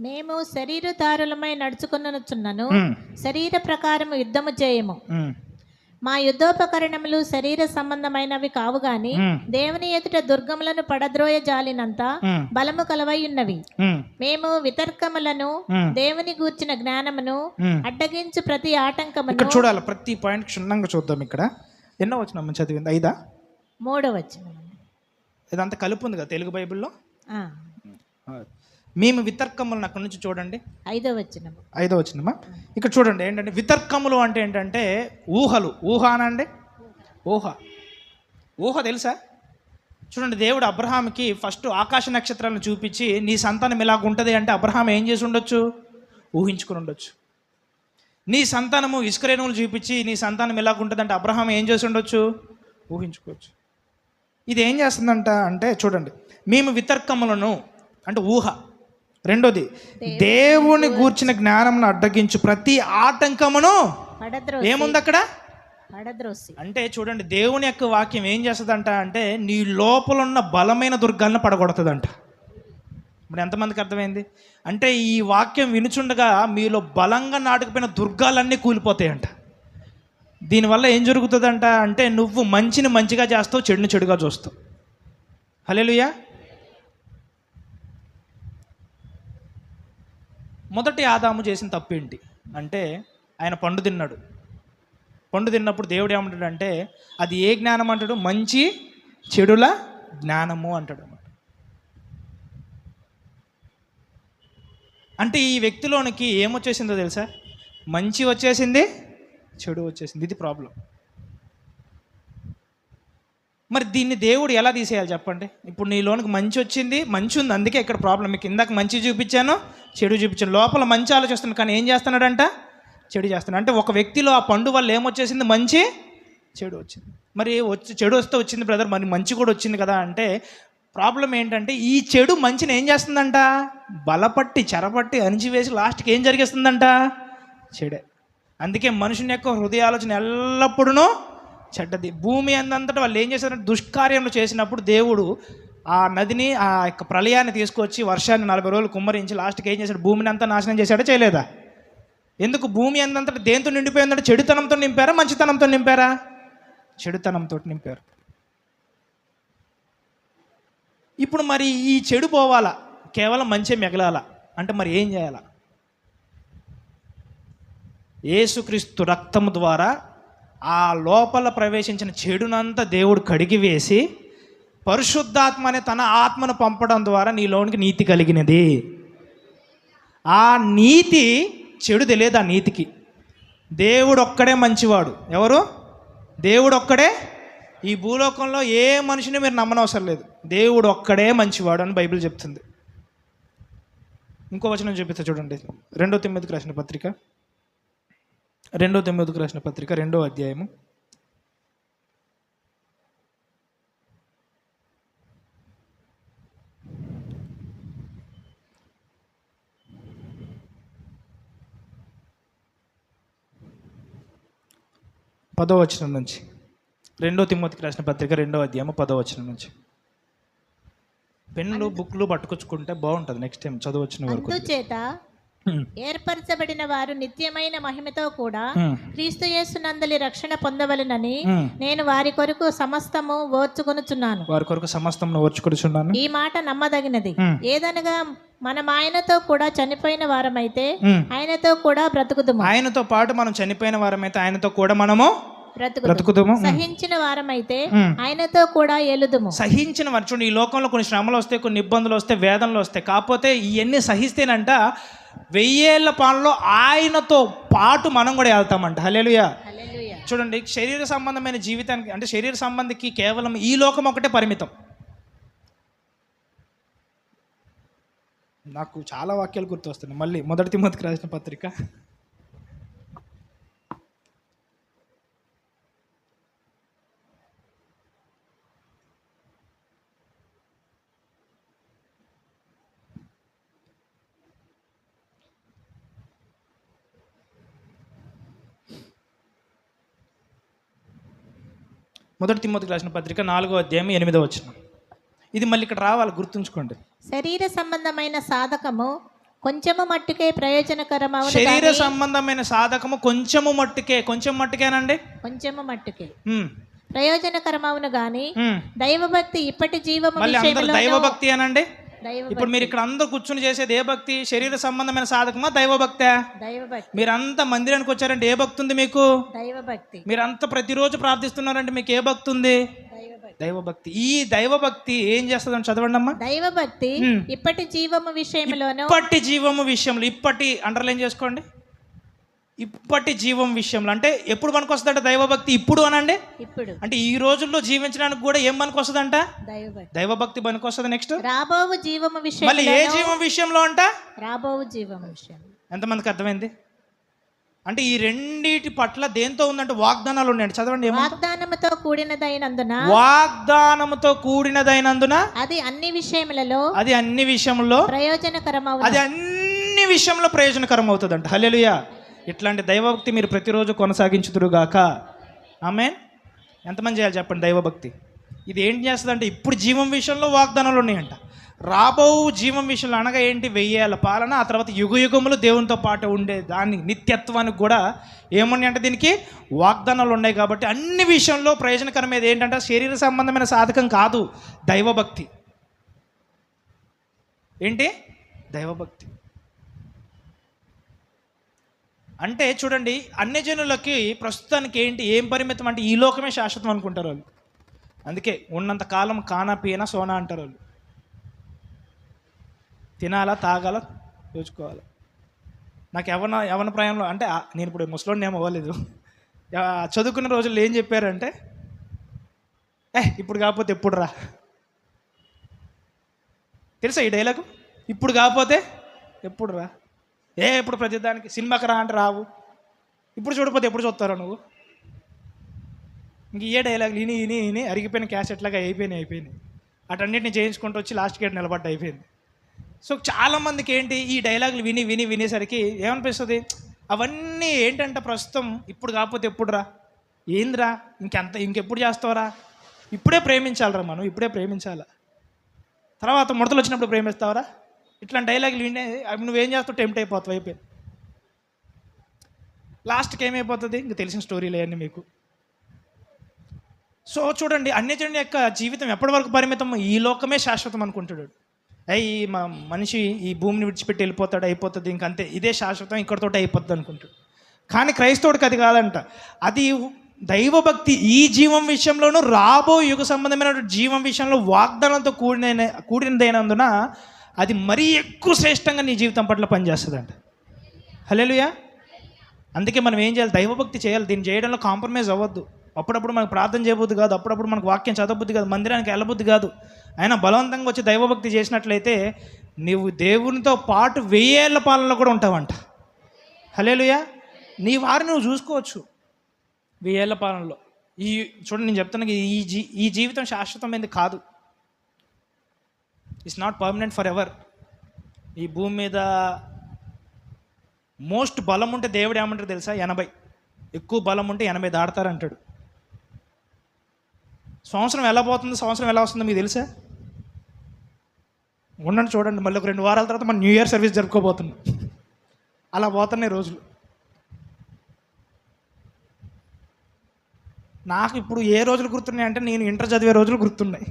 మేము శరీరధారులమై నడుచుకొనుచున్నను, శరీర ప్రకారము యుద్ధము చేయము. మా యుద్ధోపకరణములు శరీర సంబంధమైనవి కావు గాని దేవుని ఎదుట దుర్గములను పడద్రోయ జాలినంత బలము కలవై ఉన్నవి. మేము వితర్కములను దేవుని గూర్చిన జ్ఞానమును అడ్డగించు ప్రతి ఆటంకమును చూడాలి. ప్రతి పాయింట్ క్షుణ్ణంగా చూద్దాం. ఇక్కడ ఎన్నో వచనం చదివింది? 5వ? 3వ వచనం. ఇదంతా కలుపు ఉంది కదా తెలుగు బైబిల్లో. మేము వితర్కములను, అక్కడి నుంచి చూడండి 5వ వచనమా. ఇక్కడ చూడండి ఏంటంటే వితర్కములు అంటే ఏంటంటే ఊహలు. ఊహ అనండి, ఊహ తెలుసా? చూడండి, దేవుడు అబ్రహాంకి ఫస్ట్ ఆకాశ నక్షత్రాలను చూపించి నీ సంతానం ఇలాగ ఉంటుంది అంటే అబ్రహాం ఏం చేసి ఉండొచ్చు? ఊహించుకుని ఉండొచ్చు. నీ సంతానము ఇసుక రేణువులు చూపించి నీ సంతానం ఇలాగ ఉంటుంది అంటే అబ్రహాం ఏం చేసి ఉండొచ్చు? ఊహించుకోవచ్చు. ఇది ఏం చేస్తుందంట అంటే చూడండి, మేము వితర్కములను అంటే ఊహ. రెండోది, దేవుని గూర్చిన జ్ఞానమును అడ్డగించు ప్రతి ఆటంకమును ఏముంది అక్కడ? అంటే చూడండి, దేవుని యొక్క వాక్యం ఏం చేస్తుందంట అంటే నీ లోపల ఉన్న బలమైన దుర్గాలను పడగొడుతుందంట. ఇప్పుడు ఎంతమందికి అర్థమైంది? అంటే ఈ వాక్యం వినుచుండగా మీలో బలంగా నాటుకుపోయిన దుర్గాలన్నీ కూలిపోతాయంట. దీనివల్ల ఏం జరుగుతుందంట అంటే నువ్వు మంచిని మంచిగా చేస్తావు, చెడుని చెడుగా చూస్తావు. హల్లెలూయా. మొదటి ఆదాము చేసిన తప్పు ఏంటి అంటే ఆయన పండు తిన్నాడు. పండు తిన్నప్పుడు దేవుడు ఏమంటాడంటే అది ఏ జ్ఞానం అంటాడు? మంచి చెడుల జ్ఞానము అంటాడు అన్నమాట. అంటే ఈ వ్యక్తిలోనికి ఏమొచ్చేసిందో తెలుసా? మంచి వచ్చేసింది, చెడు వచ్చేసింది. ఇది ప్రాబ్లం. మరి దీన్ని దేవుడు ఎలా తీసేయాలి చెప్పండి? ఇప్పుడు నీలోనికి మంచి వచ్చింది, మంచి ఉంది, అందుకే ఇక్కడ ప్రాబ్లం. మీకు ఇందాక మంచి చూపించాను, చెడు చూపించాను. లోపల మంచి ఆలోచిస్తున్నాడు, కానీ ఏం చేస్తున్నాడంట? చెడు చేస్తున్నాడు. అంటే ఒక వ్యక్తిలో ఆ పండు వల్ల ఏమొచ్చేసింది? మంచి చెడు వచ్చింది. మరి చెడు వస్తే వచ్చింది బ్రదర్, మరి మంచి కూడా వచ్చింది కదా అంటే ప్రాబ్లం ఏంటంటే ఈ చెడు మంచిని ఏం చేస్తుందంట? బలపట్టి చెరపట్టి అణిచివేసి లాస్ట్కి ఏం జరిగిస్తుందంట? చెడే. అందుకే మనుషుని యొక్క హృదయ ఆలోచన ఎల్లప్పుడూ చెడ్డది. భూమి అందంతటా వాళ్ళు ఏం చేశారంటే దుష్కార్యములు చేసినప్పుడు దేవుడు ఆ నదిని, ఆ యొక్క ప్రళయాన్ని తీసుకొచ్చి వర్షాన్ని 40 రోజులు కుమ్మరించి లాస్ట్కి ఏం చేశాడు? భూమిని అంతా నాశనం చేశాడా? చేయలేదా? ఎందుకు? భూమి అందంతటా దేంతో నిండిపోయిందంటే చెడుతనంతో నింపారా, మంచితనంతో నింపారా? చెడుతనంతో నింపారు. ఇప్పుడు మరి ఈ చెడు పోవాలా, కేవలం మంచి మిగలాలా అంటే మరి ఏం చేయాలా? యేసుక్రీస్తు రక్తము ద్వారా ఆ లోపల ప్రవేశించిన చెడునంతా దేవుడు కడిగివేసి పరిశుద్ధాత్మ అనే తన ఆత్మను పంపడం ద్వారా నీలోనికి నీతి కలిగినది. ఆ నీతి చెడు తెలియదు. ఆ నీతికి దేవుడు ఒక్కడే మంచివాడు. ఎవరు? దేవుడు ఒక్కడే. ఈ భూలోకంలో ఏ మనిషిని మీరు నమ్మనవసరం లేదు, దేవుడు ఒక్కడే మంచివాడు అని బైబిల్ చెప్తుంది. ఇంకో వచనం చూపిస్తా చూడండి. 2 తిమోతికి రాసిన పత్రిక 2 తిమోతికి రాసిన పత్రిక 2వ అధ్యాయము 10వ వచనం నుంచి. 2 తిమోతికి రాసిన పత్రిక 2వ అధ్యాయము 10వ వచనం నుంచి. పెన్నులు బుక్లు పట్టుకొచ్చుకుంటే బాగుంటుంది నెక్స్ట్ టైం చదువు వరకు. అందుచేత ఏర్పరచబడిన వారు నిత్యమైన మహిమతో కూడా క్రీస్తు యేసునందలి రక్షణ పొందవలెనని నేను వారి కొరకు సమస్తము ఓర్చుకొనుచున్నాను. వారి కొరకు సమస్తమును ఓర్చుకొనుచున్నాను. ఈ మాట నమ్మదగినది. ఏదనగా మనం ఆయనతో కూడా చనిపోయిన వారమైతే ఆయనతో కూడా బ్రతుకుదుము. ఆయనతో పాటు మనం చనిపోయిన వారమైతే ఆయనతో కూడా మనము బ్రతుకుదుము. సహించిన వారమైతే ఆయనతో కూడా ఏలుదుము. సహించిన వారు చూడండి, ఈ లోకంలో కొన్ని శ్రమలు వస్తాయి, కొన్ని ఇబ్బందులు వస్తాయి, వేదనలు వస్తాయి. కాకపోతే ఇవన్నీ సహిస్తేనంట 1000 ఏళ్ల పాలనలో ఆయనతో పాటు మనం కూడా వెళ్తామంట. హల్లెలూయా. చూడండి, శరీర సంబంధమైన జీవితానికి అంటే శరీర సంబంధికి కేవలం ఈ లోకం ఒకటే పరిమితం. నాకు చాలా వాక్యాలు గుర్తొస్తున్నాయి. మళ్ళీ 1 తిమోతికి రాసిన పత్రిక 1 తిమోతికి రాసిన పత్రిక 4వ అధ్యాయం 8వ వచనం. ఇది మళ్ళీ ఇక్కడ రావాలి, గుర్తుంచుకోండి. శరీర సంబంధమైన సాధకము కొంచెము మట్టుకే ప్రయోజనకరమవును. శరీర సంబంధమైన సాధకము కొంచెము మట్టుకేనండి, కొంచెము మట్టుకే ప్రయోజనకరమవును గాని దైవభక్తి ఇప్పటి జీవము విషయములో దైవభక్తి అనండి. ఇప్పుడు మీరు ఇక్కడ అందరూ కూర్చుని చేసేది ఏ భక్తి? శరీర సంబంధమైన సాధకమా దైవభక్తా? దైవభక్తి. మీరంతా మందిరానికి వచ్చారంటే ఏ భక్తి ఉంది మీకు? దైవభక్తి. మీరంతా ప్రతిరోజు ప్రార్థిస్తున్నారంటే మీకు ఏ భక్తి ఉంది? దైవభక్తి. ఈ దైవభక్తి ఏం చేస్తుందని చదవండి అమ్మా. దైవభక్తి ఇప్పటి జీవము విషయంలోను, ఇప్పటి జీవము విషయంలో, ఇప్పటి అండర్లైన్ చేసుకోండి, ఇప్పటి జీవం విషయంలో. అంటే ఎప్పుడు మనకు వస్తుందంట దైవభక్తి? ఇప్పుడు అనండి. ఇప్పుడు అంటే ఈ రోజుల్లో జీవించడానికి కూడా ఏం మనకు వస్తుందంట? దైవభక్తి మనకు వస్తుంది. నెక్స్ట్ రాబోవు జీవము విషయం. మళ్ళీ ఏ జీవం విషయంలో అంట? రాబోవు జీవము విషయం. ఎంతమందికి అర్థమైంది? అంటే ఈ రెండిటి పట్ల దేంతో ఉందంటే వాగ్దానాలు ఉన్నాయండి. చదవండి. వాగ్దానముతో కూడినదైనందున, వాగ్దానముతో కూడినదైనందున అది అన్ని విషయములలో, అది అన్ని విషయంలో ప్రయోజనకరమవు, అది అన్ని విషయంలో ప్రయోజనకరం అవుతుందంట. హల్లెలూయా. ఇట్లాంటి దైవభక్తి మీరు ప్రతిరోజు కొనసాగించుదురుగాక. ఆమేన్. ఎంతమంది చేయాలి చెప్పండి దైవభక్తి? ఇది ఏం చేస్తుందంటే ఇప్పుడు జీవం విషయంలో వాగ్దానాలు ఉన్నాయంట, రాబో జీవం విషయంలో అనగా ఏంటి? 1000 ఏళ్ల పాలన, ఆ తర్వాత యుగములు దేవునితో పాటు ఉండే దాన్ని నిత్యత్వానికి కూడా ఏమున్నాయి అంటే దీనికి వాగ్దానాలు ఉన్నాయి. కాబట్టి అన్ని విషయంలో ప్రయోజనకరమైనది ఏంటంటే శరీర సంబంధమైన సాధకం కాదు, దైవభక్తి. ఏంటి? దైవభక్తి అంటే చూడండి, అన్ని జనులకి ప్రస్తుతానికి ఏంటి, ఏం పరిమితం అంటే ఈ లోకమే శాశ్వతం అనుకుంటారు వాళ్ళు. అందుకే ఉన్నంత కాలం కానా పీనా సోనా అంటారు వాళ్ళు. తినాలా, తాగాల, చూసుకోవాలి. నాకు యవన ప్రాయంలో అంటే నేను ఇప్పుడు ముసలోడిని ఏం అవ్వలేదు, చదువుకున్న రోజుల్లో ఏం చెప్పారంటే ఇప్పుడు కాకపోతే ఎప్పుడు రా. తెలుసా ఈ డైలాగు? ఇప్పుడు కాకపోతే ఎప్పుడు రా. ఇప్పుడు ప్రతిదానికి సినిమాకి రా అంటే రావు, ఇప్పుడు చూడకపోతే ఎప్పుడు చూస్తారా నువ్వు? ఇంక ఏ డైలాగులు ఇని ఇని ఇని అరిగిపోయిన క్యాసెట్లాగా అయిపోయినాయి. అటన్నిటిని చేయించుకుంటూ వచ్చి లాస్ట్ గేట్ నిలబడ్డ అయిపోయింది. సో చాలామందికి ఏంటి, ఈ డైలాగులు వినేసరికి ఏమనిపిస్తుంది, అవన్నీ ఏంటంటే ప్రస్తుతం ఇప్పుడు కాకపోతే ఎప్పుడు రా, ఏందిరా, ఇంకెప్పుడు చేస్తావరా, ఇప్పుడే ప్రేమించాలరా మనం, ఇప్పుడే ప్రేమించాలా, తర్వాత ముడతలు వచ్చినప్పుడు ప్రేమిస్తావరా, ఇట్లాంటి డైలాగులు వినే నువ్వేం చేస్తావు, టెంప్ట్ అయిపోతావు. అయిపోయింది. లాస్ట్కి ఏమైపోతుంది ఇంక తెలిసిన స్టోరీలు అవన్నీ మీకు. సో చూడండి, అన్యజనుని యొక్క జీవితం ఎప్పటి వరకు పరిమితం? ఈ లోకమే శాశ్వతం అనుకుంటాడు. మా మనిషి ఈ భూమిని విడిచిపెట్టి వెళ్ళిపోతాడు, అయిపోతుంది, ఇంకంతే, ఇదే శాశ్వతం, ఇక్కడితోటి అయిపోతుంది అనుకుంటాడు. కానీ క్రైస్తవుడికి అది కాదంట. అది దైవభక్తి ఈ జీవం విషయంలోనూ రాబో యుగ సంబంధమైన జీవం విషయంలో వాగ్దానంతో కూడినదైనందున అది మరీ ఎక్కువ శ్రేష్టంగా నీ జీవితం పట్ల పనిచేస్తుందంట. హల్లెలూయా. అందుకే మనం ఏం చేయాలి? దైవభక్తి చేయాలి. దీన్ని చేయడంలో కాంప్రమైజ్ అవ్వద్దు. అప్పుడప్పుడు మనకు ప్రార్థన చేయబుద్ది కాదు, అప్పుడప్పుడు మనకు వాక్యం చదవబుద్ది కాదు, మందిరానికి వెళ్ళబుద్ది కాదు. అయినా బలవంతంగా వచ్చి దైవభక్తి చేసినట్లయితే నీవు దేవునితో పాటు 1000 ఏళ్ల పాలనలో కూడా ఉంటావంట. హల్లెలూయా. నీ వారిని నువ్వు చూసుకోవచ్చు 1000 ఏళ్ల పాలనలో. చూడండి, నేను చెప్తున్నా, ఈ జీవితం శాశ్వతమైనది కాదు. It's not permanent for ever. ఈ భూమి మీద మోస్ట్ బలం ఉంటే దేవుడు ఏమంటారు తెలుసా? 80. ఎక్కువ బలం ఉంటే 80 దాడతారంటాడు. సంవత్సరం ఎలా పోతుంది, సంవత్సరం ఎలా వస్తుందో మీకు తెలుసా? ఉండండి చూడండి, మళ్ళీ ఒక 2 వారాల తర్వాత మనం న్యూ ఇయర్ సర్వీస్ జరుపుకోబోతున్నాం. అలా పోతున్నాయి రోజులు. నాకు ఇప్పుడు ఏ రోజులు గుర్తున్నాయి అంటే నేను ఇంటర్ చదివే రోజులు గుర్తున్నాయి.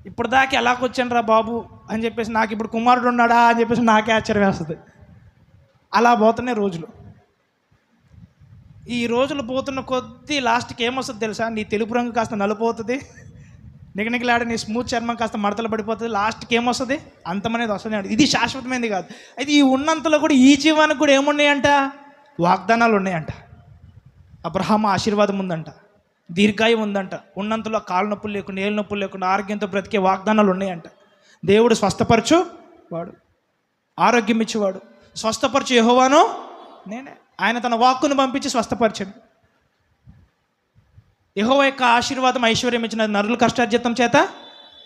ఇప్పుడు దాకా ఎలాగొచ్చాను రా బాబు అని చెప్పేసి, నాకు ఇప్పుడు కుమారుడు ఉన్నాడా అని చెప్పేసి నాకే ఆశ్చర్యం వేస్తుంది. అలా పోతున్నాయి రోజులు. ఈ రోజులు పోతున్న కొద్దీ లాస్ట్కి ఏమొస్తుంది తెలుసా? నీ తెలుపు రంగు కాస్త నలుపోతుంది, నిగనిగలాడే నీ స్మూత్ చర్మం కాస్త మడతలు పడిపోతుంది. లాస్ట్కి ఏమొస్తుంది? అంతమనేది వస్తుంది. ఇది శాశ్వతమైనది కాదు. అయితే ఈ ఉన్నంతలో కూడా ఈ జీవానికి కూడా ఏమున్నాయంట? వాగ్దానాలు ఉన్నాయంట. అబ్రహాము ఆశీర్వాదం ఉందంట, దీర్ఘాయం ఉందంట, ఉన్నంతలో కాళ్ళ నొప్పులు లేకుండా, ఏళ్ళ నొప్పులు లేకుండా ఆరోగ్యంతో బ్రతికే వాగ్దానాలు ఉన్నాయంట. దేవుడు స్వస్థపరచు వాడు, ఆరోగ్యం ఇచ్చేవాడు. స్వస్థపరచు యెహోవాను నేనే. ఆయన తన వాక్కును పంపించి స్వస్థపరచండి. యెహోవా యొక్క ఆశీర్వాదం ఐశ్వర్యం ఇచ్చిన నరుల కష్టార్జితం చేత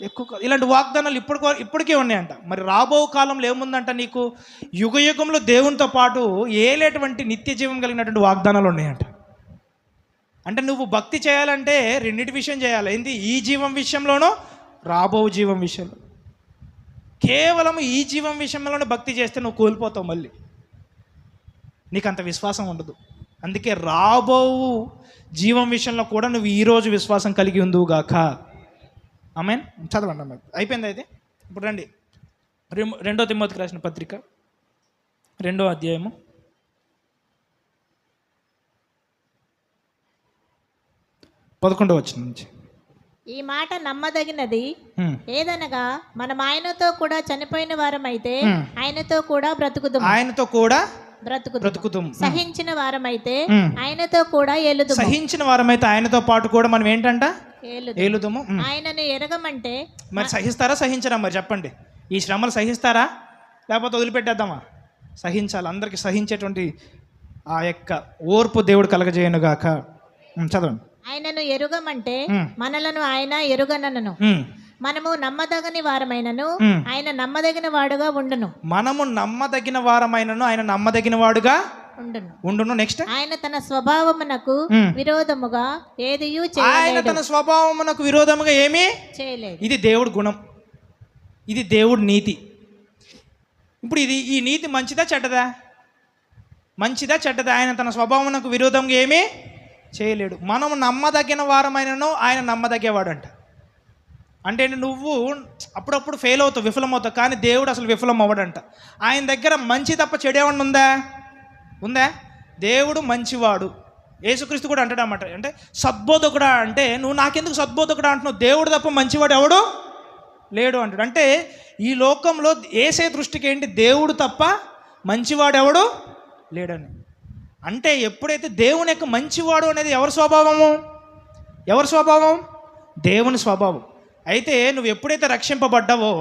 ఎక్కువ. ఇలాంటి వాగ్దానాలు ఇప్పటికే ఉన్నాయంట. మరి రాబో కాలంలో ఏముందంట? నీకు యుగ యుగంలో దేవునితో పాటు ఏలేటువంటి నిత్య జీవం కలిగినటువంటి వాగ్దానాలు ఉన్నాయంట. అంటే నువ్వు భక్తి చేయాలంటే రెండింటి విషయం చేయాలి. ఏంది? ఈ జీవం విషయంలోనూ రాబో జీవం విషయంలో. కేవలం ఈ జీవం విషయంలోనే భక్తి చేస్తే నువ్వు కోల్పోతావు, మళ్ళీ నీకు అంత విశ్వాసం ఉండదు. అందుకే రాబో జీవం విషయంలో కూడా నువ్వు ఈరోజు విశ్వాసం కలిగి ఉందువుగాక. ఆమేన్. చదవండి అమ్మ. అయిపోయింది. అయితే ఇప్పుడు రండి, 2 తిమోతికి రాసిన పత్రిక 2వ అధ్యాయము 11వ వచనం నుంచి. ఈ మాట నమ్మదగినది ఏదనగా మనం ఆయనతో కూడా చనిపోయిన వారమైతే ఆయనతో కూడా బ్రతుకుదుము. ఆయనతో కూడా బ్రతుకుదుము. సహించిన వారమైతే ఆయనతో కూడా ఏలుదుము. సహించిన వారమైతే ఆయనతో పాటు కూడా మనం ఏంటంట? ఏలుదుము. ఆయనను ఎరగమంటే మరి సహిస్తారా సహించరా? మరి చెప్పండి. ఈ శ్రమలు సహిస్తారా లేకపోతే వదిలిపెట్టేద్దామా? సహించాలి. అందరికీ సహించేటువంటి ఆ యొక్క ఓర్పు దేవుడు కలగజేయనుగాక. చదవండి. ఆయనను ఎరుగమంటే మనలను ఆయన ఎరుగనను. మనము నమ్మదగని వారమైనను ఆయన నమ్మదగిన వాడుగా ఉండును. మనము నమ్మదగిన వారమైనను ఆయన నమ్మదగిన వాడుగా ఉండును. నెక్స్ట్, ఆయన తన స్వభావమునకు విరోధముగా ఏదియూ చేయలేదు. ఆయన తన స్వభావమునకు విరోధముగా ఏమీ చేయలేదు. ఇది దేవుడి గుణం, ఇది దేవుడి నీతి. ఇప్పుడు ఈ నీతి మంచిదా చెడ్డదా? మంచిదా చెడ్డదా? ఆయన తన స్వభావమునకు విరోధంగా ఏమీ చేయలేడు. మనము నమ్మదగిన వారమైనను ఆయన నమ్మదగేవాడంట. అంటే నువ్వు అప్పుడప్పుడు ఫెయిల్ అవుతావు, విఫలమవుతావు, కానీ దేవుడు అసలు విఫలం అవ్వడంట. ఆయన దగ్గర మంచి తప్ప చెడు ఏమన్నా ఉందా? దేవుడు మంచివాడు. యేసుక్రీస్తు కూడా అంటాడన్నమాట. అంటే సద్బోధకుడా అంటే, నువ్వు నాకెందుకు సద్బోధకుడా అంటున్నావు? దేవుడు తప్ప మంచివాడు ఎవడు లేడు అంటాడు. అంటే ఈ లోకంలో యేసే దృష్టికి ఏంటి? దేవుడు తప్ప మంచివాడు ఎవడు లేడని. అంటే ఎప్పుడైతే దేవుని యొక్క మంచివాడు అనేది ఎవరి స్వభావం? దేవుని స్వభావం. అయితే నువ్వు ఎప్పుడైతే రక్షింపబడ్డావో,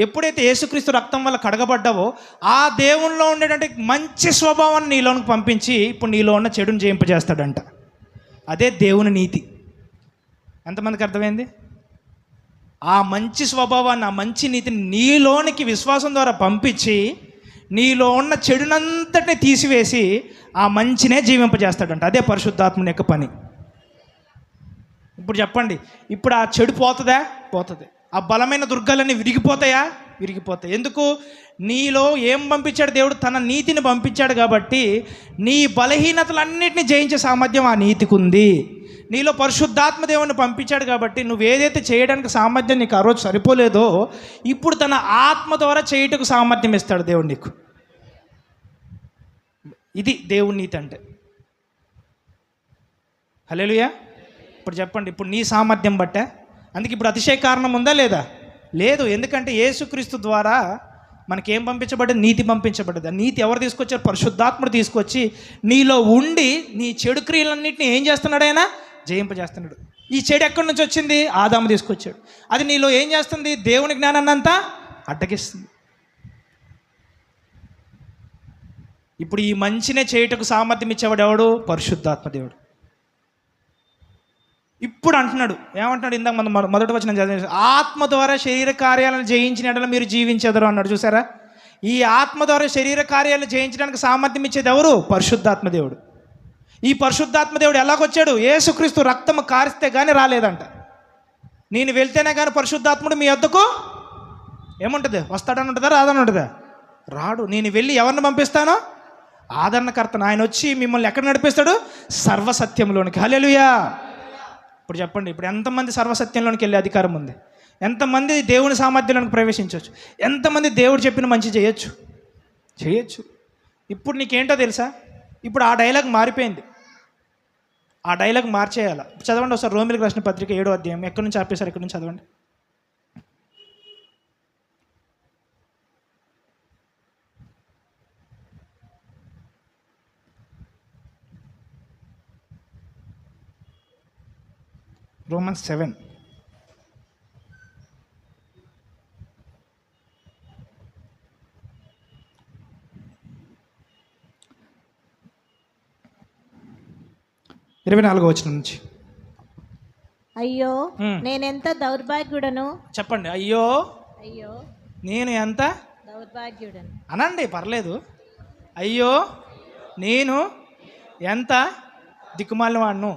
ఎప్పుడైతే యేసుక్రీస్తు రక్తం వల్ల కడగబడ్డావో, ఆ దేవునిలో ఉండేటువంటి మంచి స్వభావాన్ని నీలోనికి పంపించి ఇప్పుడు నీలో ఉన్న చెడుని జయింపజేస్తాడంట. అదే దేవుని నీతి. ఎంతమందికి అర్థమైంది? ఆ మంచి స్వభావాన్ని, ఆ మంచి నీతిని నీలోనికి విశ్వాసం ద్వారా పంపించి నీలో ఉన్న చెడునంతటిని తీసివేసి ఆ మంచినే జీవింపజేస్తాడంట. అదే పరిశుద్ధాత్మని యొక్క పని. ఇప్పుడు చెప్పండి, ఇప్పుడు ఆ చెడు పోతుందా? పోతుంది. ఆ బలమైన దుర్గాలన్నీ విరిగిపోతాయా? విరిగిపోతాయి. ఎందుకు? నీలో ఏం పంపించాడు దేవుడు? తన నీతిని పంపించాడు కాబట్టి నీ బలహీనతలన్నింటినీ జయించే సామర్థ్యం ఆ నీతికి ఉంది. నీలో పరిశుద్ధాత్మ దేవుని పంపించాడు కాబట్టి నువ్వు ఏదైతే చేయడానికి సామర్థ్యం నీకు ఆ రోజు సరిపోలేదో, ఇప్పుడు తన ఆత్మ ద్వారా చేయుటకు సామర్థ్యం ఇస్తాడు దేవుడు నీకు. ఇది దేవుని నీతి అంటే. హల్లెలూయా. ఇప్పుడు చెప్పండి, ఇప్పుడు నీ సామర్థ్యం బట్టే. అందుకే ఇప్పుడు అతిశయ కారణం ఉందా లేదా? లేదు. ఎందుకంటే యేసుక్రీస్తు ద్వారా మనకేం పంపించబడ్డది? నీతి పంపించబడ్డది. ఆ నీతి ఎవరు తీసుకొచ్చారు? పరిశుద్ధాత్ముడు తీసుకొచ్చి నీలో ఉండి నీ చెడు క్రియలన్నింటినీ ఏం చేస్తున్నాడు? ఆయన జయింపజేస్తున్నాడు. ఈ చెడు ఎక్కడి నుంచి వచ్చింది? ఆదాము తీసుకొచ్చాడు. అది నీలో ఏం చేస్తుంది? దేవుని జ్ఞానాన్ని అంతా అడ్డగిస్తుంది. ఇప్పుడు ఈ మంచినే చేయుటకు సామర్థ్యం ఇచ్చేవాడు ఎవడు? పరిశుద్ధాత్మ దేవుడు. ఇప్పుడు అంటున్నాడు, ఏమంటున్నాడు? ఇందాక మనం మొదటి వచనం చదివేసి, ఆత్మ ద్వారా శరీర కార్యాలను జయించిన ఎడల మీరు జీవించెదరు అన్నాడు. చూసారా? ఈ ఆత్మ ద్వారా శరీర కార్యాలను జయించడానికి సామర్థ్యం ఇచ్చేది ఎవరు? పరిశుద్ధాత్మ దేవుడు. ఈ పరిశుద్ధాత్మ దేవుడు ఎలాగొచ్చాడు? యేసుక్రీస్తు రక్తము కారిస్తే కానీ రాలేదంట. నేను వెళ్తేనే కానీ పరిశుద్ధాత్ముడు మీ వద్దకు ఏముంటుంది? వస్తాడని ఉంటుందా, రాదని ఉంటుందా? రాడు. నేను వెళ్ళి ఎవరిని పంపిస్తానో? ఆదరణకర్తను. ఆయన వచ్చి మిమ్మల్ని ఎక్కడ నడిపిస్తాడు? సర్వసత్యంలోనికి. హల్లెలూయా. ఇప్పుడు చెప్పండి, ఇప్పుడు ఎంతమంది సర్వసత్యంలోనికి వెళ్ళే అధికారం ఉంది? ఎంతమంది దేవుని సామర్థ్యంలోకి ప్రవేశించవచ్చు? ఎంతమంది దేవుడు చెప్పిన మంచి చేయొచ్చు. ఇప్పుడు నీకేంటో తెలుసా? ఇప్పుడు ఆ డైలాగ్ మారిపోయింది. ఆ డైలాగ్ మార్చేయాలి. చదవండి ఒకసారి రోమిలకు రాసిన పత్రిక 7వ అధ్యాయం. ఎక్కడి నుంచి ఆపేశారు? ఎక్కడి నుంచి చదవండి. Romans 7. ఇరవై 4వ వచనం నుంచి. అయ్యో నేనెంత దౌర్భాగ్యుడను. చెప్పండి. అయ్యో నేను ఎంత దౌర్భాగ్యుడను అనండి, పర్లేదు. అయ్యో నేను ఎంత దిక్కుమాలిన వాడును.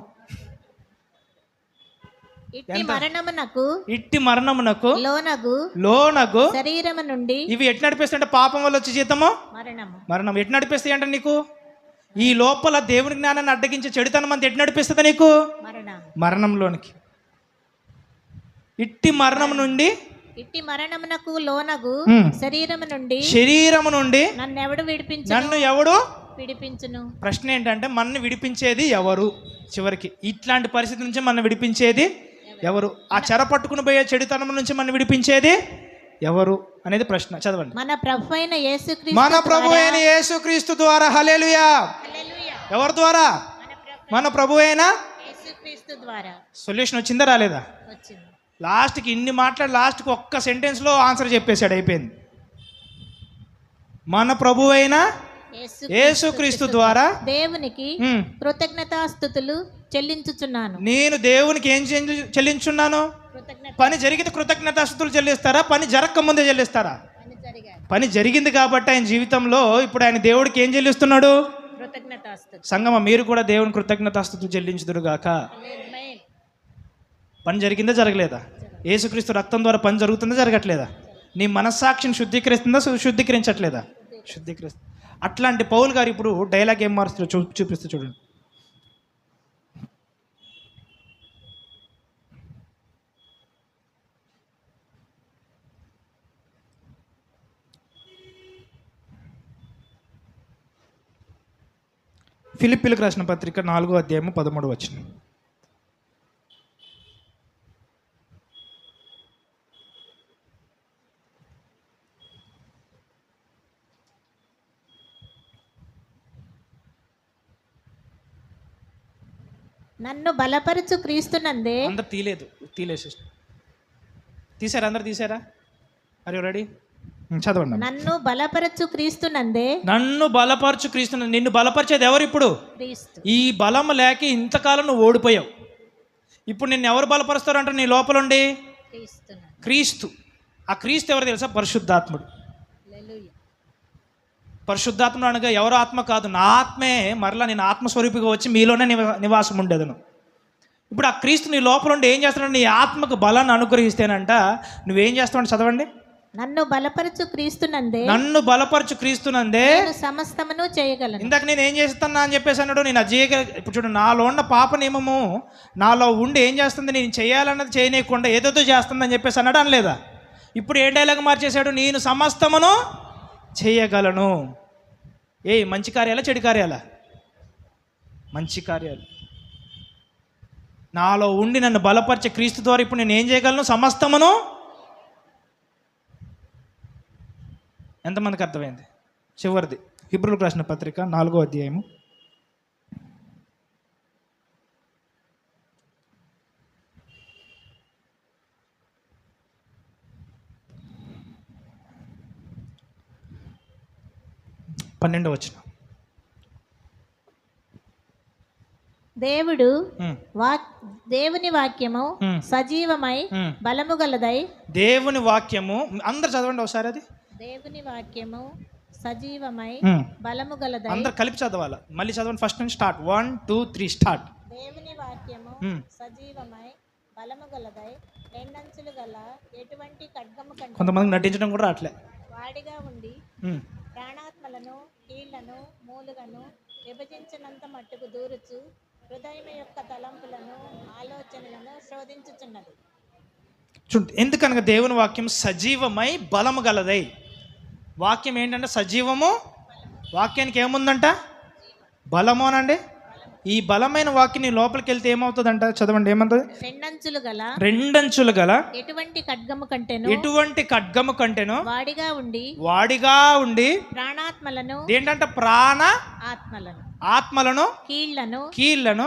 ఇట్టి మరణమునకు లోనగు శరీరము నుండి. ఇవి ఎట్లా నడిపిస్తాయంటే పాపం వల్ల వచ్చే జీతము మరణం. ఎట్లా నడిపిస్తాయి అంటే నీకు ఈ లోపల దేవుని జ్ఞానాన్ని అడ్డగించే చెడుతనం అంతా ఎట్లా నడిపిస్తుంది నీకు? మరణంలోనికి. ఇట్టి మరణం నుండి, ఇట్టి మరణమునకు లోనగు శరీరము నుండి నన్ను ఎవడు విడిపించును. ప్రశ్న ఏంటంటే మనల్ని విడిపించేది ఎవరు? చివరికి ఇట్లాంటి పరిస్థితి నుంచి మనం విడిపించేది ఎవరు? ఆ చెర పట్టుకుని పోయే చెడుతనం నుంచి మనం విడిపించేది ఎవరు అనేది ప్రశ్న. చదవండి. మన ప్రభు అయిన యేసుక్రీస్తు ద్వారా. హల్లెలూయా. ఎవరి ద్వారా? మన ప్రభు అయిన యేసుక్రీస్తు ద్వారా. సొల్యూషన్ వచ్చిందా, రాలేదా? లాస్ట్కి ఇన్ని మాట్లాడి లాస్ట్కి ఒక్క సెంటెన్స్లో ఆన్సర్ చెప్పేశాడు, అయిపోయింది. మన ప్రభు అయిన యేసుక్రీస్తు ద్వారా దేవునికి కృతజ్ఞతాస్తుతులు చెల్లించుచున్నాను. నేను దేవునికి ఏం చెల్లించున్నాను? పని జరిగింది కృతజ్ఞతాస్తుతులు చెల్లిస్తారా? పని జరగక ముందే చెల్లిస్తారా? పని జరిగింది కాబట్టి ఆయన జీవితంలో ఇప్పుడు ఆయన దేవుడికి ఏం చెల్లిస్తున్నాడు? సంగమ మీరు కూడా దేవుని కృతజ్ఞతాస్తుతులు చెల్లించుదురుగాక. పని జరిగిందా, జరగలేదా? యేసుక్రీస్తు రక్తం ద్వారా పని జరుగుతుందా, జరగట్లేదా? నీ మనస్సాక్షిని శుద్ధీకరిస్తుందా, శుద్ధీకరించట్లేదా? శుద్ధీకరిస్తుంది. అట్లాంటి పౌలు గారు ఇప్పుడు డైలాగ్ ఏం మారుస్తుందో చూపిస్తూ చూడండి. ఫిలిప్పీలకు రాసిన పత్రిక 4వ అధ్యాయము 13వ వచనం. నన్ను బలపరచు క్రీస్తునందే. అందరు తీలేసి తీసారా? అందరు తీసారా? అరే రెడీ? చదవండి. నన్ను బలపరచు క్రీస్తునందే. నన్ను బలపరచు క్రీస్తు. నిన్ను బలపరిచేది ఎవరు? ఇప్పుడు ఈ బలం లేక ఇంతకాలం నువ్వు ఓడిపోయావు. ఇప్పుడు నిన్ను ఎవరు బలపరుస్తారు అంటే నీ లోపల ఉండి క్రీస్తు. ఆ క్రీస్తు ఎవరు తెలుసా? పరిశుద్ధాత్ముడు. పరిశుద్ధాత్ముడు అనగా ఎవరో ఆత్మ కాదు, నా ఆత్మే మరలా నేను ఆత్మస్వరూపిగా వచ్చి మీలోనే నివాసం ఉండేదను. ఇప్పుడు ఆ క్రీస్తు నీ లోపల ఉండి ఏం చేస్తున్నాడు? నీ ఆత్మకు బలాన్ని అనుగ్రహిస్తేనంట నువ్వేం చేస్తావు? చదవండి. నన్ను బలపరచు క్రీస్తునందే. నన్ను బలపరచు క్రీస్తునందే సమస్తమును చేయగలను. ఇందాక నేను ఏం చేస్తున్నా అని చెప్పేసి అన్నాడు. నేను అది చేయగల. ఇప్పుడు చూడు, నాలో ఉన్న పాప నియమము నాలో ఉండి ఏం చేస్తుంది? నేను చేయాలన్నది చేయనీయకుండా ఏదోతో చేస్తుందని చెప్పేసి అన్నాడు, అనలేదా? ఇప్పుడు ఏ డైలాగ్ మార్చేశాడు? నేను సమస్తమును చేయగలను. మంచి కార్యాలా, చెడు కార్యాలా? మంచి కార్యాలు. నాలో ఉండి నన్ను బలపరిచే క్రీస్తు ద్వారా ఇప్పుడు నేను ఏం చేయగలను? సమస్తమును. ఎంతమందికి అర్థమైంది? చివరిది హెబ్రీయులకు రాసిన పత్రిక 4వ అధ్యాయము 12వ వచనం. దేవుని వాక్యము సజీవమై బలము గలదై. దేవుని వాక్యము అందరు చదవండి ఒకసారి. అది దేవుని వాక్యము సజీవమై బలము గలదై. అందరు కలిపి చదవాలి. మళ్ళీ చదవండి ఫస్ట్ నుంచి స్టార్ట్. 1 2 3 స్టార్ట్. దేవుని వాక్యము సజీవమై బలము గలదై రెండంచులు గల ఎటువంటి ఖడ్గము కంటే కొంతమందికి నటించడం కూడా రావట్లే. వాడిగా ఉండి ఉమ్. ప్రాణాత్మలను కీళ్లను మూలుగను విభజించినంత మట్టుకు దూరుచు హృదయం యొక్క తలంపులను ఆలోచనలను శోధించుచున్నది. చూడండి, ఎందుకనగా దేవుని వాక్యం సజీవమై బలము గలదై. వాక్యం ఏంటంటే సజీవము, వాక్యానికి ఏముందంట? బలము అనండి. ఈ బలమైన వాక్యం నీ లోపలికి వెళ్తే ఏమవుతుందంట? చదవండి, ఏమవుతుంది? రెండంచులు గల ఎటువంటి ఖడ్గము కంటేను, ఎటువంటి ఖడ్గము కంటేను వాడిగా ఉండి ప్రాణాత్మలను, ఏంటంటే ప్రాణ ఆత్మలను కీళ్లను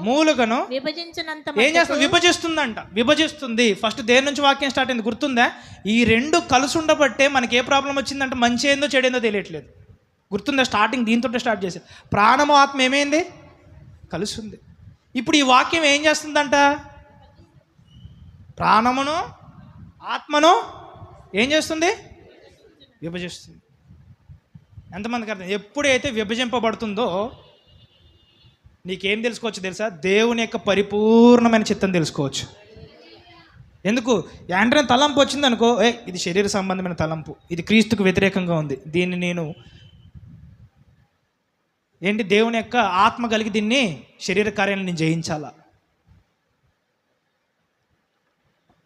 మూలుగను విభజించినంత ఏం చేస్తుంది? విభజిస్తుందంట. విభజిస్తుంది. ఫస్ట్ దేని నుంచి వాక్యం స్టార్ట్ అయింది గుర్తుందా? ఈ రెండు కలిసి ఉండబట్టే మనకి ఏ ప్రాబ్లం వచ్చిందంటే మంచి ఏందో చెడేందో తెలియట్లేదు. గుర్తుందా? స్టార్టింగ్ దీంతో స్టార్ట్ చేసి ప్రాణము ఆత్మ ఏమైంది? కలుస్తుంది. ఇప్పుడు ఈ వాక్యం ఏం చేస్తుందంట? ప్రాణమును ఆత్మను ఏం చేస్తుంది? విభజిస్తుంది. ఎంతమందికి అర్థం? ఎప్పుడైతే విభజింపబడుతుందో నీకేం తెలుసుకోవచ్చు తెలుసా? దేవుని యొక్క పరిపూర్ణమైన చిత్తం తెలుసుకోవచ్చు. ఎందుకు? యాండ్రన్ తలంపు వచ్చింది అనుకో, ఇది శరీర సంబంధమైన తలంపు, ఇది క్రీస్తుకు వ్యతిరేకంగా ఉంది, దీన్ని నేను ఏంటి దేవుని యొక్క ఆత్మ కలిగి దీన్ని శరీర కార్యాలను నేను జయించాలా,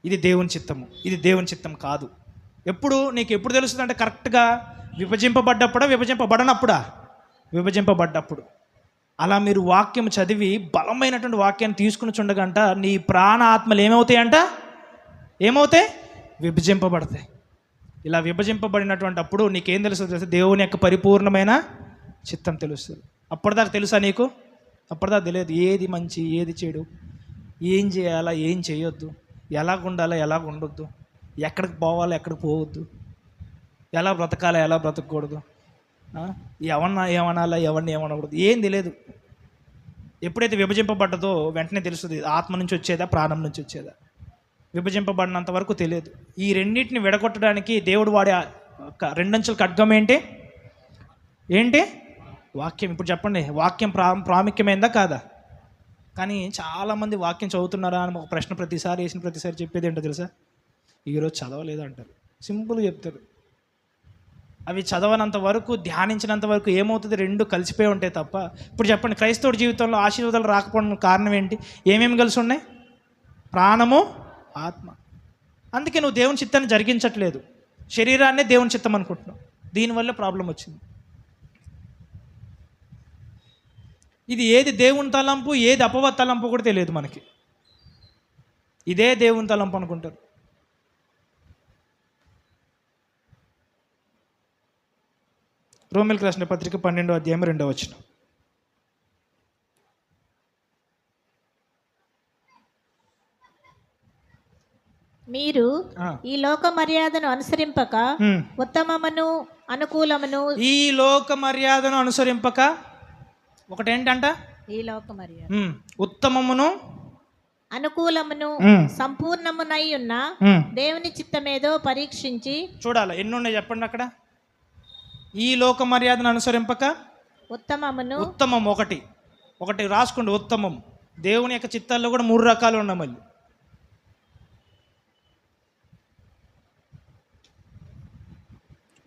ఇది దేవుని చిత్తము, ఇది దేవుని చిత్తం కాదు. నీకు ఎప్పుడు తెలుస్తుంది అంటే కరెక్ట్గా విభజింపబడ్డప్పుడు. అలా మీరు వాక్యం చదివి బలమైనటువంటి వాక్యాన్ని తీసుకుని చుండగంట నీ ప్రాణ ఆత్మలు ఏమవుతాయి? విభజింపబడతాయి. ఇలా విభజింపబడినటువంటి అప్పుడు నీకేం తెలుస్తుంది? దేవుని యొక్క పరిపూర్ణమైన చిత్తం తెలుస్తుంది. అప్పటిదాకా తెలుసా నీకు? అప్పటిదాకా తెలియదు. ఏది మంచి, ఏది చెడు, ఏం చేయాలా, ఏం చేయొద్దు, ఎలాగ ఉండాలా, ఎలాగ ఉండొద్దు, ఎక్కడికి పోవాలా, ఎక్కడికి పోవద్దు, ఎలా బ్రతకాలా, ఎలా బ్రతకూడదు, ఏమనాలా, ఎవరిని ఏమనకూడదు, ఏం తెలియదు. ఎప్పుడైతే విభజింపబడ్డదో వెంటనే తెలుస్తుంది ఆత్మ నుంచి వచ్చేదా, ప్రాణం నుంచి వచ్చేదా. విభజింపబడినంత వరకు తెలియదు. ఈ రెండింటిని విడగొట్టడానికి దేవుడు వాడే రెండంచుల ఖడ్గం ఏంటి? వాక్యం. ఇప్పుడు చెప్పండి, వాక్యం ప్రాముఖ్యమైందా కాదా? కానీ చాలామంది వాక్యం చదువుతున్నారా అని ఒక ప్రశ్న వేసిన ప్రతిసారి చెప్పేది ఏంటో తెలుసా? ఈరోజు చదవలేదు అంటారు. సింపుల్గా చెప్తారు. అవి చదవనంత వరకు, ధ్యానించినంత వరకు ఏమవుతుంది? రెండు కలిసిపోయి ఉంటాయి తప్ప. ఇప్పుడు చెప్పండి, క్రైస్తవుడి జీవితంలో ఆశీర్వాదాలు రాకపోవడం కారణం ఏంటి? ఏమేమి కలిసి ఉన్నాయి? ప్రాణము, ఆత్మ. అందుకే నువ్వు దేవుని చిత్తాన్ని జరిగించట్లేదు, శరీరాన్నే దేవుని చిత్తం అనుకుంటున్నావు. దీనివల్ల ప్రాబ్లం వచ్చింది. ఇది ఏది దేవుని తలంపు, ఏది అపవాద తలంపు కూడా తెలియదు మనకి. ఇదే దేవుని తలంపు అనుకుంటారు. రోమిలకు రాసిన పత్రిక 12వ అధ్యాయం 2వ వచనం. మీరు ఈ లోక మర్యాదను అనుసరింపక ఉత్తమమును అనుకూలమును, ఈ లోక మర్యాదను అనుసరింపక, ఒకటేంటంట? ఈ లోక మర్యాద ఉత్తమమును అనుకూలమును సంపూర్ణమునై ఉన్న దేవుని చిత్తమేదో పరీక్షించి చూడాలి. ఎన్ని ఉన్నాయి చెప్పండి అక్కడ? ఈ లోక మర్యాదను అనుసరింపక ఉత్తమం ఒకటి రాసుకోండి. ఉత్తమం. దేవుని యొక్క చిత్తాల్లో కూడా 3 రకాలు ఉన్నాయి. మళ్ళీ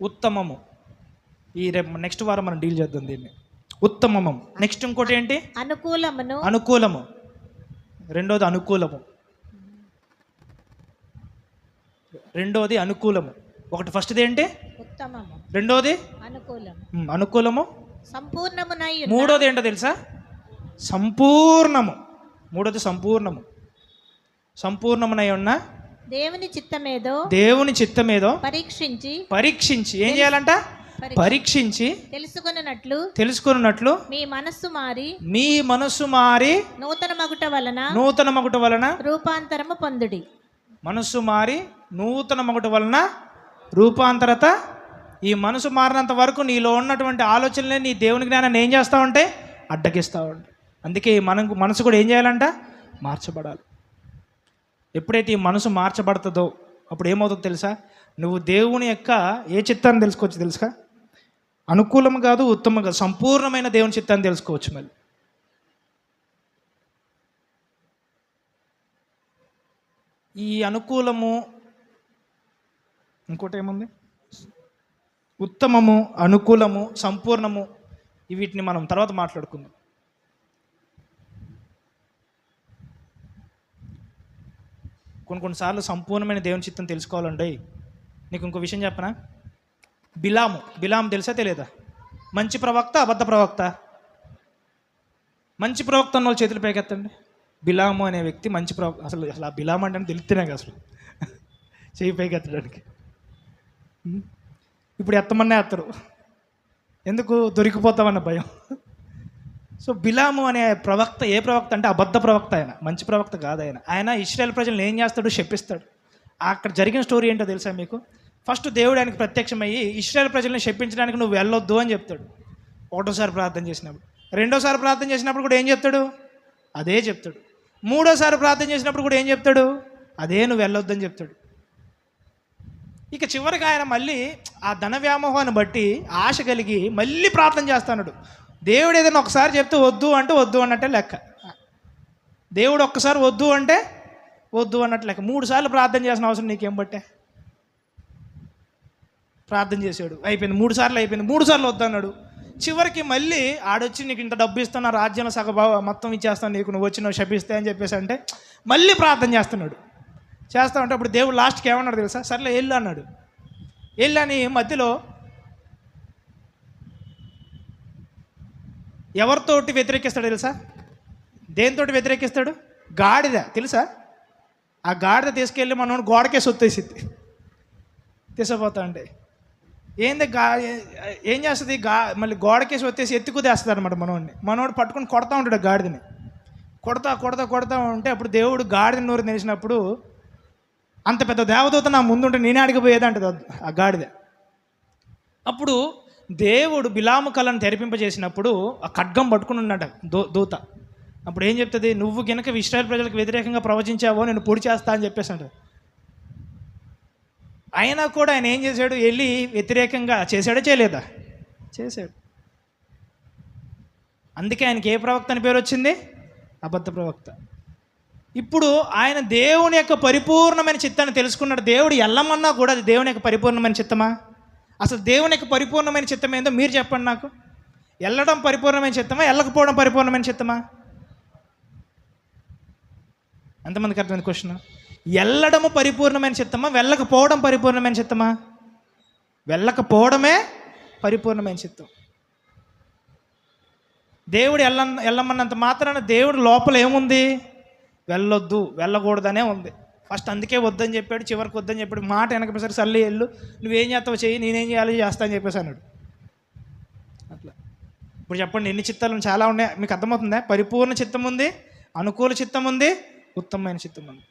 ఉత్తమము, ఈ రేపు నెక్స్ట్ వారం మనం డీల్ చేద్దాం దీన్ని. ఉత్తమము. నెక్స్ట్ ఇంకోటి ఏంటి? అనుకూలము. రెండోది అనుకూలము. ఒకటి ఫస్ట్ది ఏంటి? ఉత్తమము. రెండోది అనుకూలము. మూడోది ఏంటో తెలుసా? సంపూర్ణము. మూడోది సంపూర్ణమునై ఉన్న దేవుని చిత్తమేదో పరీక్షించి ఏం చేయాలంట? పరీక్షించి తెలుసుకున్నట్లు మీ మనస్సు మారి నూతన మగుట వలన రూపాంతరము పొందుడి. మనస్సు మారి నూతన మగుట వలన రూపాంతరత. ఈ మనసు మారినంత వరకు నీలో ఉన్నటువంటి ఆలోచనలే నీ దేవుని జ్ఞానాన్ని ఏం చేస్తూ ఉంటే అడ్డగిస్తూ ఉంటాయి. అందుకే మనసు కూడా ఏం చేయాలంట? మార్చబడాలి. ఎప్పుడైతే ఈ మనసు మార్చబడుతుందో అప్పుడు ఏమవుతుందో తెలుసా? నువ్వు దేవుని యొక్క ఏ చిత్తాన్ని తెలుసుకోవచ్చు తెలుసా? అనుకూలం కాదు, ఉత్తమం కాదు, సంపూర్ణమైన దేవుని చిత్తాన్ని తెలుసుకోవచ్చు. మళ్ళీ ఈ అనుకూలము, ఇంకోటి ఏముంది, ఉత్తమము, అనుకూలము, సంపూర్ణము, వీటిని మనం తర్వాత మాట్లాడుకుందాం. కొన్నిసార్లు సంపూర్ణమైన దేవుని చిత్తం తెలుసుకోవాలండి. నీకు ఇంకో విషయం చెప్పనా? బిలాము తెలుసా తెలియదా? మంచి ప్రవక్త, అబద్ధ ప్రవక్త? మంచి ప్రవక్త అన్న వాళ్ళు చేతులు పైకెత్తండి. బిలాము అనే వ్యక్తి మంచి ప్రవక్త. అసలు ఆ బిలాము అంటే తెలుస్తేనే అసలు చేయి పైకెత్తడానికి. ఇప్పుడు ఎత్తమన్నా ఎత్తరు, ఎందుకు? దొరికిపోతామన్న భయం. సో బిలాము అనే ప్రవక్త ఏ ప్రవక్త అంటే అబద్ధ ప్రవక్త. ఆయన మంచి ప్రవక్త కాదు. ఆయన ఇశ్రాయేల్ ప్రజలను ఏం చేస్తాడు? శపిస్తాడు. అక్కడ జరిగిన స్టోరీ ఏంటో తెలుసా మీకు? ఫస్ట్ దేవుడు ఆయనకు ప్రత్యక్షమయ్యి ఇశ్రాయేల్ ప్రజలను శపించడానికి నువ్వు వెళ్ళొద్దు అని చెప్తాడు. ఒకటోసారి ప్రార్థన చేసినప్పుడు. రెండోసారి ప్రార్థన చేసినప్పుడు కూడా ఏం చెప్తాడు? అదే చెప్తాడు. మూడోసారి ప్రార్థన చేసినప్పుడు కూడా ఏం చెప్తాడు? అదే, నువ్వు వెళ్ళొద్దు అని చెప్తాడు. ఇక చివరికి ఆయన మళ్ళీ ఆ ధన వ్యామోహాన్ని బట్టి ఆశ కలిగి మళ్ళీ ప్రార్థన చేస్తున్నాడు. దేవుడు ఏదైనా ఒకసారి చెప్తే వద్దు అంటే వద్దు అన్నట్టే లెక్క. దేవుడు ఒక్కసారి వద్దు అంటే వద్దు అన్నట్టు లెక్క. 3 సార్లు ప్రార్థన చేసిన అవసరం నీకేం బట్టే? ప్రార్థన చేశాడు, అయిపోయింది. 3 సార్లు అయిపోయింది. 3 సార్లు వద్దు అన్నాడు. చివరికి మళ్ళీ ఆడొచ్చి నీకు ఇంత డబ్బు ఇస్తాను, నా రాజ్యంలో మొత్తం ఇచ్చేస్తాను నీకు, నువ్వు వచ్చి నువ్వు శపిస్తే అని చెప్పేసి అంటే మళ్ళీ ప్రార్థన చేస్తున్నాడు. చేస్తా ఉంటే అప్పుడు దేవుడు లాస్ట్కి ఏమన్నాడు తెలుసా? సర్లే వెళ్ళు అన్నాడు. వెళ్ళని మధ్యలో ఎవరితోటి వ్యతిరేకిస్తాడు తెలుసా? దేనితోటి వ్యతిరేకిస్తాడు? గాడిద. తెలుసా? ఆ గాడిద తీసుకెళ్ళి మనోడు గోడకే సొత్తేసిద్ది. తీసుకుపోతా అంటే ఏంది ఏం చేస్తుంది? మళ్ళీ గోడకేసి వచ్చేసి ఎత్తుకుదేస్తుంది అనమాట మనోడు పట్టుకొని కొడతా ఉంటాడు గాడిదని. కొడతా ఉంటే అప్పుడు దేవుడు గాడిద నోరు తెలిసినప్పుడు, అంత పెద్ద దేవదూత నా ముందుంటే నేనే అడిగిపోయేది అంటది ఆ గాడిద. అప్పుడు దేవుడు బిలాము కళ్ళను తెరిపింపజేసినప్పుడు ఆ ఖడ్గం పట్టుకుని ఉన్నాడు దూత. అప్పుడు ఏం చెప్తుంది? నువ్వు గనక ఇశ్రాయేల్ ప్రజలకు వ్యతిరేకంగా ప్రవచించావో నేను పొడి చేస్తా అని చెప్పేసి అంటాడు. అయినా కూడా ఆయన ఏం చేశాడు? వెళ్ళి వ్యతిరేకంగా చేశాడా చేయలేదా? చేశాడు. అందుకే ఆయనకి ఏ ప్రవక్త అని పేరు వచ్చింది? అబద్ధ ప్రవక్త. ఇప్పుడు ఆయన దేవుని యొక్క పరిపూర్ణమైన చిత్తాన్ని తెలుసుకున్నాడు. దేవుడు ఎల్లమన్నా కూడా అది దేవుని యొక్క పరిపూర్ణమైన చిత్తమా? అసలు దేవుని యొక్క పరిపూర్ణమైన చిత్తం ఏందో మీరు చెప్పండి నాకు. వెళ్ళడం పరిపూర్ణమైన చిత్తమా, వెళ్ళకపోవడం పరిపూర్ణమైన చిత్తమా? ఎంతమందికి అర్థమైంది క్వశ్చన్? వెళ్ళడము పరిపూర్ణమైన చిత్తమా, వెళ్ళకపోవడం పరిపూర్ణమైన చిత్తమా? వెళ్ళకపోవడమే పరిపూర్ణమైన చిత్తం. దేవుడు వెళ్ళమన్నంత మాత్రాన దేవుడు లోపల ఏముంది? వెళ్ళొద్దు, వెళ్ళకూడదనే ఉంది. ఫస్ట్ అందుకే వద్దని చెప్పాడు, చివరికి వద్దని చెప్పాడు. మాట వెనకపోయేసరికి సర్లే వెళ్ళు, నువ్వేం చేస్తావు చెయ్యి, నేనేం చేయాలి చేస్తా అని చెప్పేసి అన్నాడు. అట్లా ఇప్పుడు చెప్పండి, ఎన్ని చిత్తాలు చాలా ఉన్నాయి. మీకు అర్థమవుతుందా? పరిపూర్ణ చిత్తం ఉంది, అనుకూల చిత్తం ఉంది, ఉత్తమమైన చిత్తం ఉంది.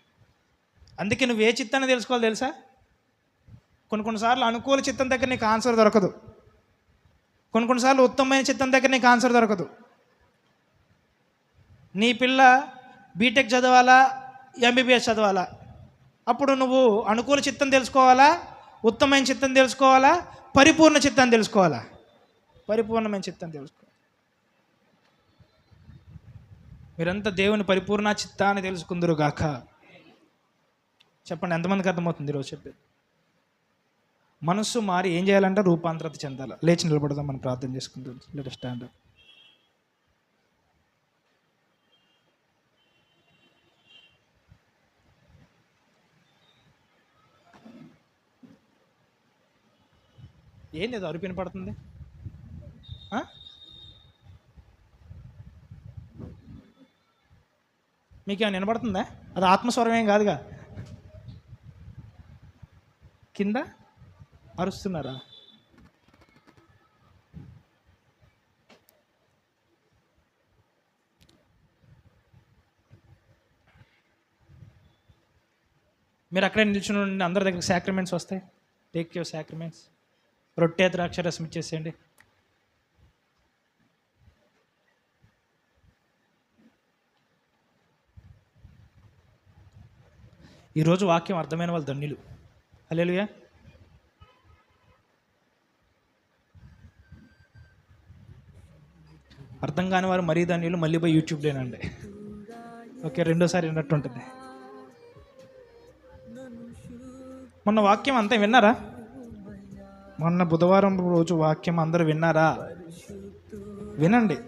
అందుకే నువ్వు ఏ చిత్తాన్ని తెలుసుకోవాలి తెలుసా? కొన్నిసార్లు అనుకూల చిత్తం దగ్గర నీకు ఆన్సర్ దొరకదు. కొన్నిసార్లు ఉత్తమమైన చిత్తం దగ్గర నీకు ఆన్సర్ దొరకదు. నీ పిల్ల బీటెక్ చదవాలా, ఎంబీబీఎస్ చదవాలా? అప్పుడు నువ్వు అనుకూల చిత్తం తెలుసుకోవాలా, ఉత్తమమైన చిత్తం తెలుసుకోవాలా, పరిపూర్ణ చిత్తాన్ని తెలుసుకోవాలా? పరిపూర్ణమైన చిత్తం తెలుసుకోవాలి. మీరంతా దేవుని పరిపూర్ణ చిత్తాన్ని తెలుసుకుందరు గాక. చెప్పండి, ఎంతమందికి అర్థమవుతుంది ఈరోజు చెప్పేది? మనస్సు మారి ఏం చేయాలంటే రూపాంతరత చెందాలి. లేచి నిలబడదాం, మనం ప్రార్థన చేసుకుంటాం. Let us stand up. ఏంది అది అరుపు వినపడుతుంది? మీకేమైనా వినపడుతుందా? అది ఆత్మస్వరం ఏం కాదుగా. కింద అరుస్తున్నారా? మీరు అక్కడే నిల్చుని ఉండి, అందరి దగ్గర సాక్రిమెంట్స్ వస్తాయి. Take your sacraments. రొట్టె ద్రాక్ష రసం ఇచ్చేసేయండి. ఈరోజు వాక్యం అర్థమైన వాళ్ళు ధన్యులు. హల్లెలూయా. అర్థం కాని వారు మరీ ధన్యులు. మళ్ళీ పోయి యూట్యూబ్లోనండి. ఓకే, రెండోసారి విన్నట్టు ఉంటుంది. మొన్న వాక్యం అంతా విన్నారా? మొన్న బుధవారం రోజు వాక్యం అందరూ విన్నారా? వినండి.